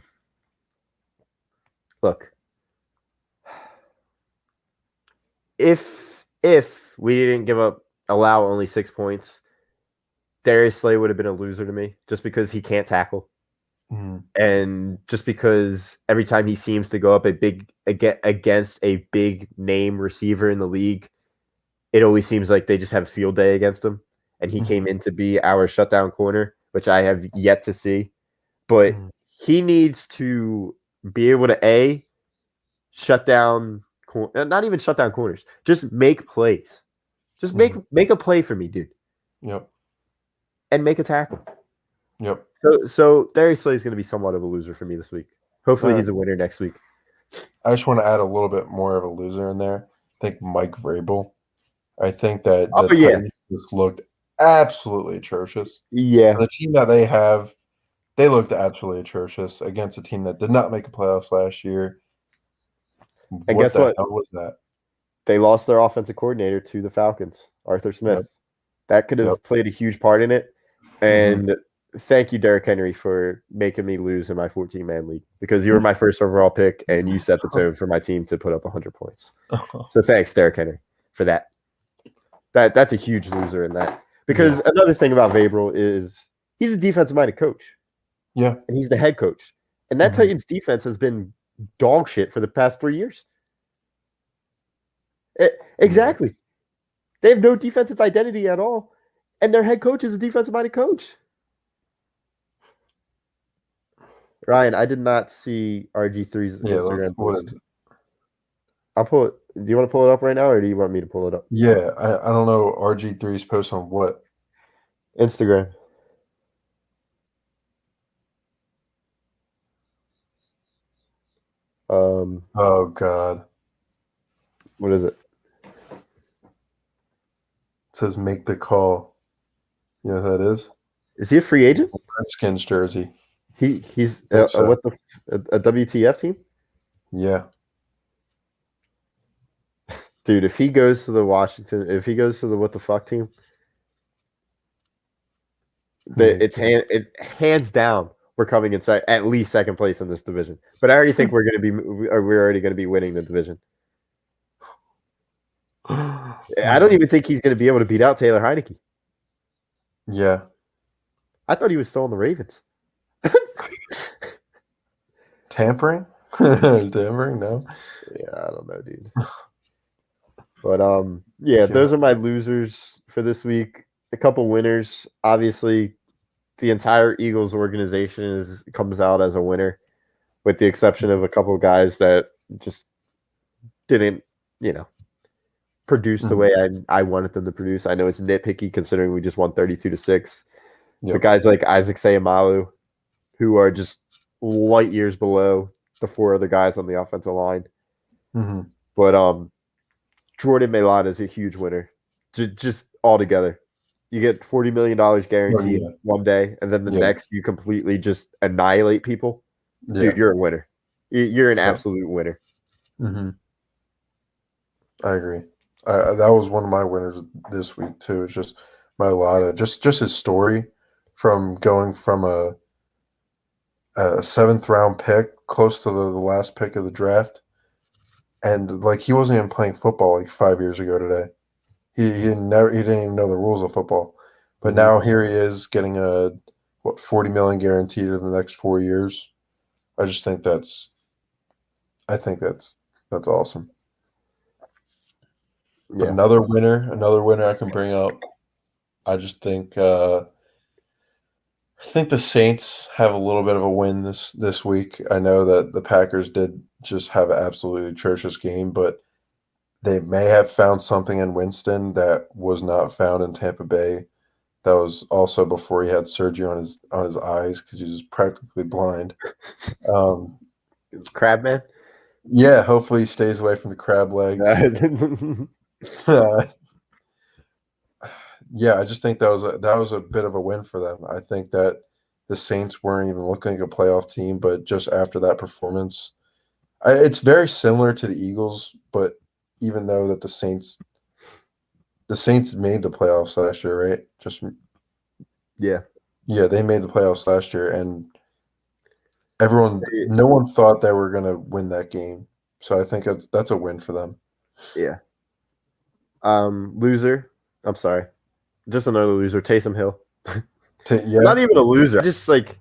if we didn't allow only 6 points, Darius Slay would have been a loser to me just because he can't tackle. And just because every time he seems to go up against a big name receiver in the league, it always seems like they just have a field day against him. And he came in to be our shutdown corner, which I have yet to see. But he needs to be able to shut down, not even shut down corners, just make plays. Just make a play for me, dude. Yep. And make a tackle. Yep. So Darius Slay is going to be somewhat of a loser for me this week. Hopefully he's a winner next week. I just want to add a little bit more of a loser in there. I think Mike Vrabel. I think that the Titans just looked absolutely atrocious. Yeah. The team that they have, they looked absolutely atrocious against a team that did not make the playoffs last year. And guess what? Hell was that? They lost their offensive coordinator to the Falcons, Arthur Smith. Yep. That could have played a huge part in it. And thank you, Derrick Henry, for making me lose in my 14-man league because you were my first overall pick and you set the tone for my team to put up 100 points. So thanks, Derrick Henry, for that. That's a huge loser in that. Because another thing about Vrabel is he's a defensive-minded coach. Yeah. And he's the head coach. And that Titans defense has been dog shit for the past 3 years. Exactly. They have no defensive identity at all. And their head coach is a defensive-minded coach. Ryan, I did not see RG3's Instagram post. I'll pull it. Do you want to pull it up right now, or do you want me to pull it up? Yeah, I don't know RG3's post on what? Instagram. Oh God. What is it? It says make the call. You know who that is? Is he a free agent? Redskins jersey. He's a WTF team? Yeah. Dude, if he goes to the what the fuck team, hands down we're coming inside at least second place in this division. But I already think we're already going to be winning the division. I don't even think he's going to be able to beat out Taylor Heineke. Yeah. I thought he was still on the Ravens. Tampering? Tampering? No. Yeah, I don't know, dude. But those are my losers for this week. A couple winners. Obviously, the entire Eagles organization comes out as a winner, with the exception of a couple of guys that just didn't, produce the way I wanted them to produce. I know it's nitpicky considering we just won 32-6. Yep. But guys like Isaac Seumalo, who are just light years below the 4 other guys on the offensive line. But Jordan Mailata is a huge winner, just altogether. You get $40 million guaranteed one day, and then the next you completely just annihilate people. Yeah. Dude, you're a winner. You're an absolute winner. I agree. That was one of my winners this week too. It's just Mailata, just his story from going from a 7th round pick, close to the last pick of the draft, and like he wasn't even playing football like 5 years ago today. He didn't even know the rules of football, but now here he is getting a $40 million guaranteed in the next 4 years. I just think that's awesome. But another winner I can bring up. I just think the Saints have a little bit of a win this week. I know that the Packers did just have an absolutely atrocious game, but they may have found something in Winston that was not found in Tampa Bay. That was also before he had surgery on his eyes because he was practically blind. It's Crabman. Yeah, hopefully he stays away from the crab legs. Yeah, I just think that was a bit of a win for them. I think that the Saints weren't even looking like a playoff team, but just after that performance, it's very similar to the Eagles. But even though that the Saints made the playoffs last year, right? Yeah. They made the playoffs last year, and no one thought they were gonna win that game. So I think that's a win for them. Yeah. Loser. I'm sorry. Just another loser. Taysom Hill. Not even a loser. Just like,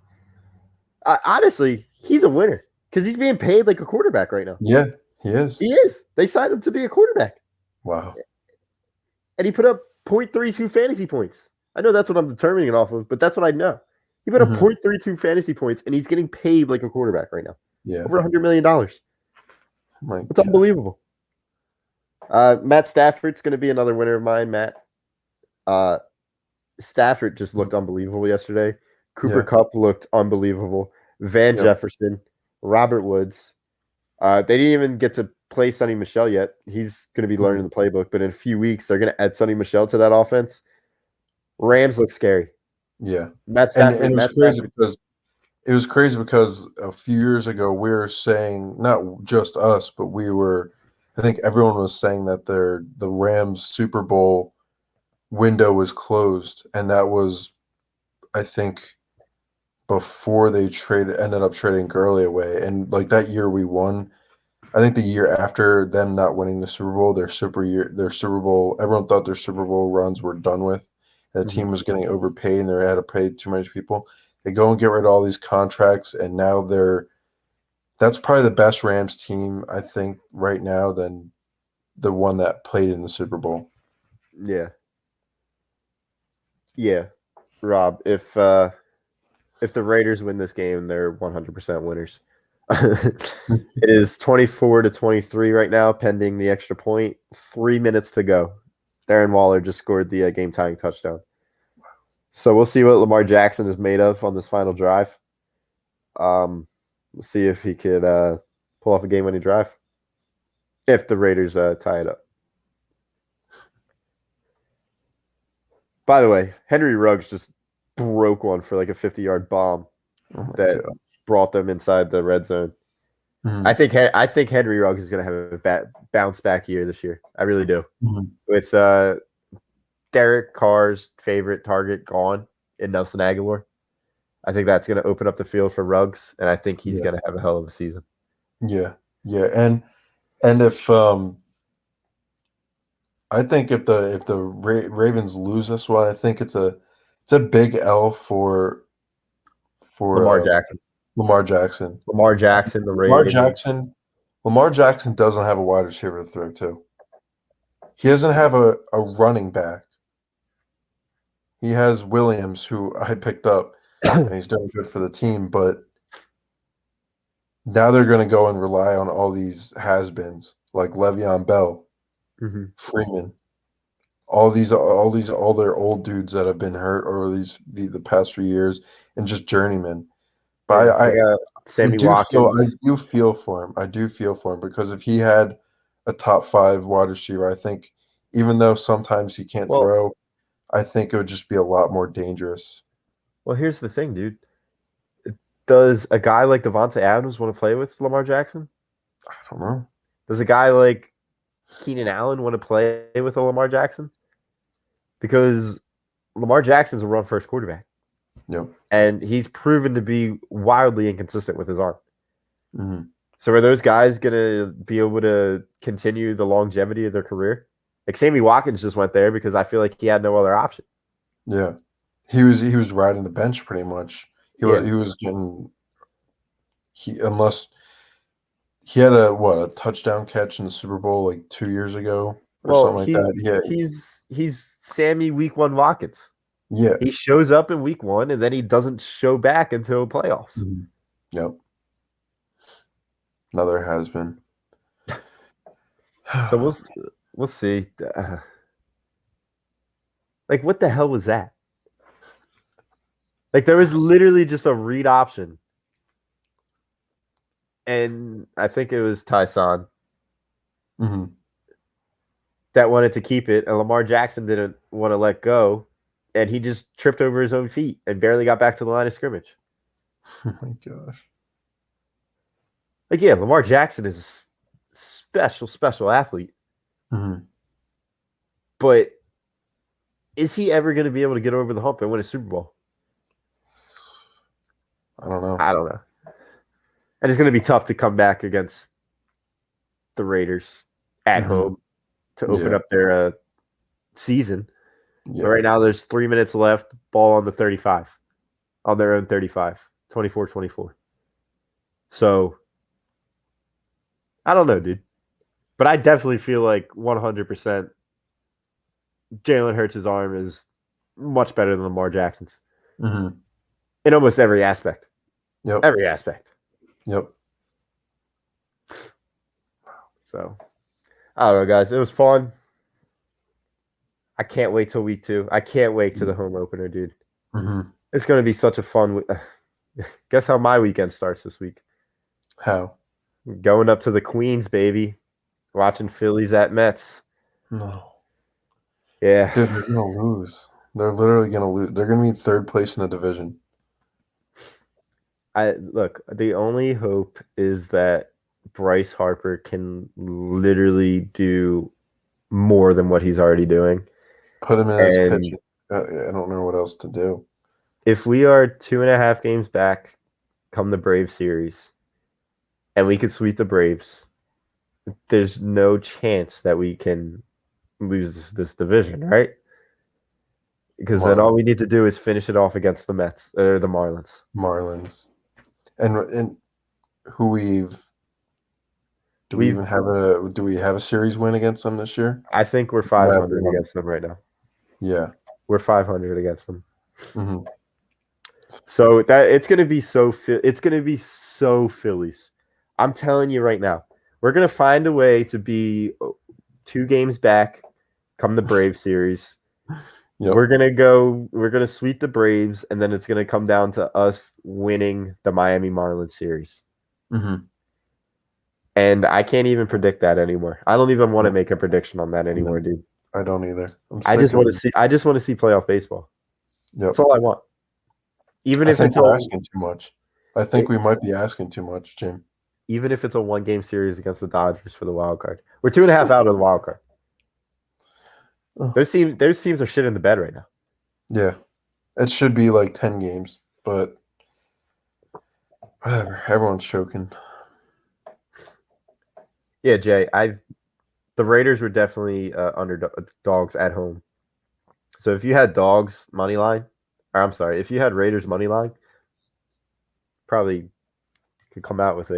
honestly, he's a winner because he's being paid like a quarterback right now. Yeah, he is. He is. They signed him to be a quarterback. Wow. And he put up 0.32 fantasy points. I know that's what I'm determining it off of, but that's what I know. He put up 0.32 fantasy points, and he's getting paid like a quarterback right now. Yeah. Over $100 million. It's unbelievable. Matt Stafford's going to be another winner of mine, Matt. Stafford just looked unbelievable yesterday. Cooper Kupp looked unbelievable. Van Jefferson, Robert Woods. They didn't even get to play Sonny Michel yet. He's going to be learning the playbook, but in a few weeks, they're going to add Sonny Michel to that offense. Rams look scary. Yeah. Matt Stafford. And it was crazy because a few years ago we were saying, not just us, but I think everyone was saying that the Rams Super Bowl window was closed, and that was, I think, before they ended up trading Gurley away. And like that year we won. I think the year after them not winning the Super Bowl, their Super Bowl, everyone thought their Super Bowl runs were done with. And the team was getting overpaid and they had to pay too many people. They go and get rid of all these contracts, and now that's probably the best Rams team, I think, right now than the one that played in the Super Bowl. Yeah. Yeah. Rob, if the Raiders win this game, they're 100% winners. It is 24-23 right now, pending the extra point. 3 minutes to go. Darren Waller just scored the game-tying touchdown. So we'll see what Lamar Jackson is made of on this final drive. We'll see if he could pull off a game-winning drive if the Raiders tie it up. By the way, Henry Ruggs just broke one for like a 50-yard bomb that brought them inside the red zone. I think Henry Ruggs is going to have a bounce back year this year. I really do. With Derek Carr's favorite target gone in Nelson Aguilar, I think that's going to open up the field for Ruggs, and I think he's going to have a hell of a season. Yeah, and if I think if the Ravens lose this one, I think it's a big L for Lamar Jackson. Lamar Jackson, the Ravens. Lamar Jackson doesn't have a wide receiver to throw to. He doesn't have a running back. He has Williams, who I picked up, and he's doing good for the team, but now they're going to go and rely on all these has-beens like Le'Veon Bell, Freeman, all their old dudes that have been hurt over the past few years, and just journeymen. But I do feel for him. I do feel for him because if he had a top 5 wide receiver, I think even though sometimes he can't throw, I think it would just be a lot more dangerous. Well, here's the thing, dude. Does a guy like Devontae Adams want to play with Lamar Jackson? I don't know. Does a guy like Keenan Allen want to play with a Lamar Jackson? Because Lamar Jackson's a run-first quarterback. Yep. And he's proven to be wildly inconsistent with his arm. So are those guys going to be able to continue the longevity of their career? Like Sammy Watkins just went there because I feel like he had no other option. Yeah. He was riding the bench pretty much. He was getting unless he had a touchdown catch in the Super Bowl like 2 years ago or something like that. He's Sammy Week 1 Watkins. Yeah. He shows up in Week 1 and then he doesn't show back until playoffs. Yep. Another has been. So we'll see. Like, what the hell was that? Like, there was literally just a read option. And I think it was Tyson Mm-hmm. that wanted to keep it, and Lamar Jackson didn't want to let go, and he just tripped over his own feet and barely got back to the line of scrimmage. Oh my gosh. Like, yeah, Lamar Jackson is a special athlete. Mm-hmm. But is he ever going to be able to get over the hump and win a Super Bowl? I don't know. I don't know. And it's going to be tough to come back against the Raiders at home to open up their season. Yeah. But right now there's 3 minutes left, ball on the 35, on their own 35, 24-24. So, I don't know, dude. But I definitely feel like 100% Jalen Hurts' arm is much better than Lamar Jackson's. Mm-hmm. In almost every aspect. Yep. Every aspect. Yep. So, I don't know, guys. It was fun. I can't wait till week 2. I can't wait to the home opener, dude. Mm-hmm. It's going to be such a fun week. Guess how my weekend starts this week? How? Going up to the Queens, baby. Watching Phillies at Mets. No. Yeah. Dude, they're going to lose. They're literally going to lose. They're going to be third place in the division. Look, the only hope is that Bryce Harper can literally do more than what he's already doing. Put him in his pitch. I don't know what else to do. If we are 2.5 games back come the Braves series and we could sweep the Braves, there's no chance that we can lose this division, right? Because then all we need to do is finish it off against the Mets or the Marlins. And who do we have a series win against them this year? I think we're 500 against them right now. Yeah, we're 500 against them. Mm-hmm. So that it's gonna be so Phillies. I'm telling you right now, we're gonna find a way to be 2 games back come the Braves series. Yep. We're gonna sweep the Braves, and then it's gonna come down to us winning the Miami Marlins series. Mm-hmm. And I can't even predict that anymore. I don't even want to make a prediction on that anymore, dude. I don't either. I just want to see playoff baseball. Yep. That's all I want. Even if it's asking too much. I think we might be asking too much, Jim. Even if it's a 1-game series against the Dodgers for the wild card. We're 2.5 out of the wild card. Those teams are shit in the bed right now. Yeah. It should be like 10 games, but whatever. Everyone's choking. Yeah, Jay, the Raiders were definitely underdogs at home. So if you had dogs money line, or I'm sorry, if you had Raiders money line, probably could come out with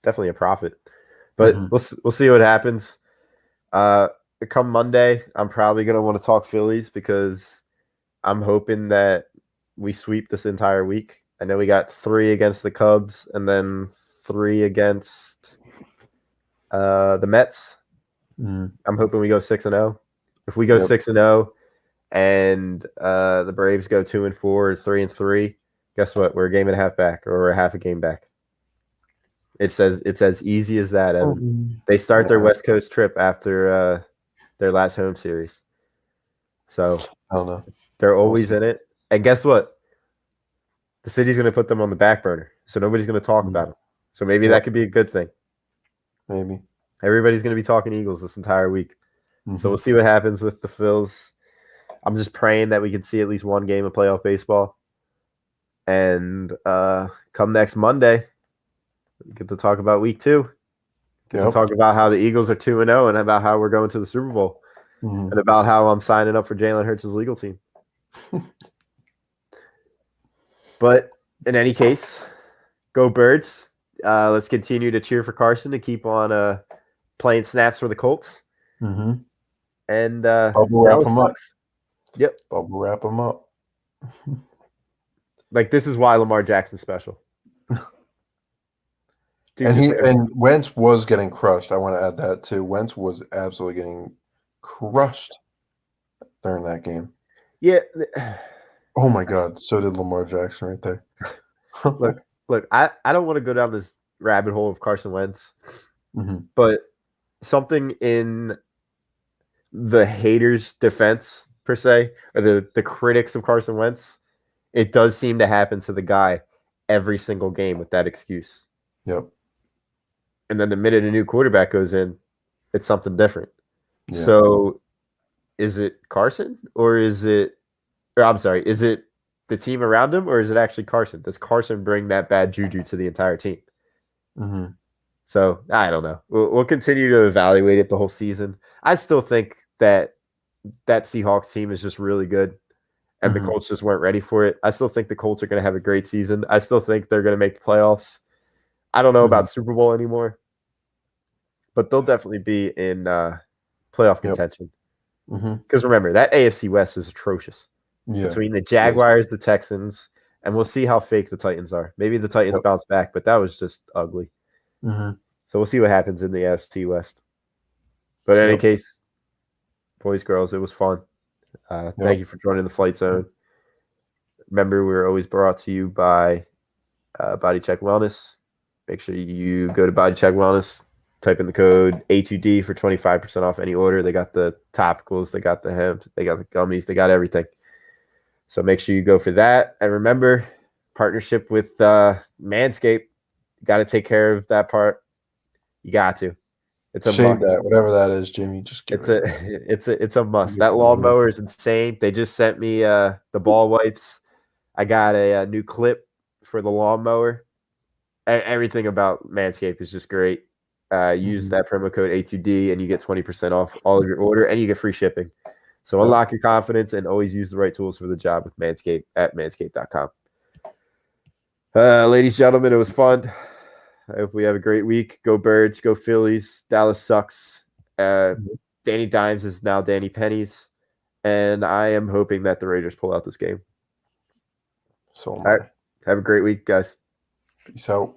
definitely a profit. But we'll see what happens. Come Monday, I'm probably going to want to talk Phillies because I'm hoping that we sweep this entire week. I know we got 3 against the Cubs and then 3 against the Mets. I'm hoping we go 6-0. If we go 6-0 and the Braves go 2-4 or 3-3, guess what? We're a game and a half back, or we're a half a game back. It's as easy as that, Evan. They start their West Coast trip after their last home series. So I don't know. They're always in it. And guess what? The city's going to put them on the back burner. So nobody's going to talk about them. So maybe that could be a good thing. Maybe. Everybody's going to be talking Eagles this entire week. So we'll see what happens with the Phils. I'm just praying that we can see at least 1 game of playoff baseball. And come next Monday, we get to talk about week 2. Get to talk about how the Eagles are 2-0 and about how we're going to the Super Bowl. And about how I'm signing up for Jalen Hurts' legal team. But in any case, go Birds. Let's continue to cheer for Carson to keep on playing snaps for the Colts. And bubble wrap them up. Yep. Bubble wrap them up. Like, this is why Lamar Jackson's special. Dude, And just like a- Wentz was getting crushed. I want to add that too. Wentz was absolutely getting crushed during that game. yeah. Oh my God, so did Lamar Jackson right there. Look, I don't want to go down this rabbit hole of Carson Wentz, Mhm. but something in the haters' defense per se, or the critics of Carson Wentz, it does seem to happen to the guy every single game with that excuse. Yep. And then the minute a new quarterback goes in, it's something different. Yeah. So is it Carson or is it the team around him or is it actually Carson? Does Carson bring that bad juju to the entire team? Mm-hmm. So I don't know. We'll continue to evaluate it the whole season. I still think that Seahawks team is just really good and the Colts just weren't ready for it. I still think the Colts are going to have a great season. I still think they're going to make the playoffs. I don't know about Super Bowl anymore, but they'll definitely be in playoff contention. Because remember, that AFC West is atrocious. Yeah. Between the Jaguars, the Texans, and we'll see how fake the Titans are. Maybe the Titans bounce back, but that was just ugly. So we'll see what happens in the AFC West. But in any case, boys, girls, it was fun. Thank you for joining the Flight Zone. Remember, we're always brought to you by Body Check Wellness. Make sure you go to Body Check Wellness, type in the code A2D for 25% off any order. They got the topicals, they got the hemp, they got the gummies, they got everything. So make sure you go for that. And remember, partnership with Manscaped. You got to take care of that part. You got to. It's a Shave must. that, whatever that is, Jimmy. Just give it's a must. That lawnmower is insane. They just sent me the ball wipes. I got a new clip for the lawnmower. Everything about Manscaped is just great. Use that promo code A2D and you get 20% off all of your order and you get free shipping. So unlock your confidence and always use the right tools for the job with Manscaped at manscaped.com. Ladies and gentlemen, it was fun. I hope we have a great week. Go Birds, go Phillies. Dallas sucks. Danny Dimes is now Danny Pennies. And I am hoping that the Raiders pull out this game. So All right. Have a great week, guys. Peace out.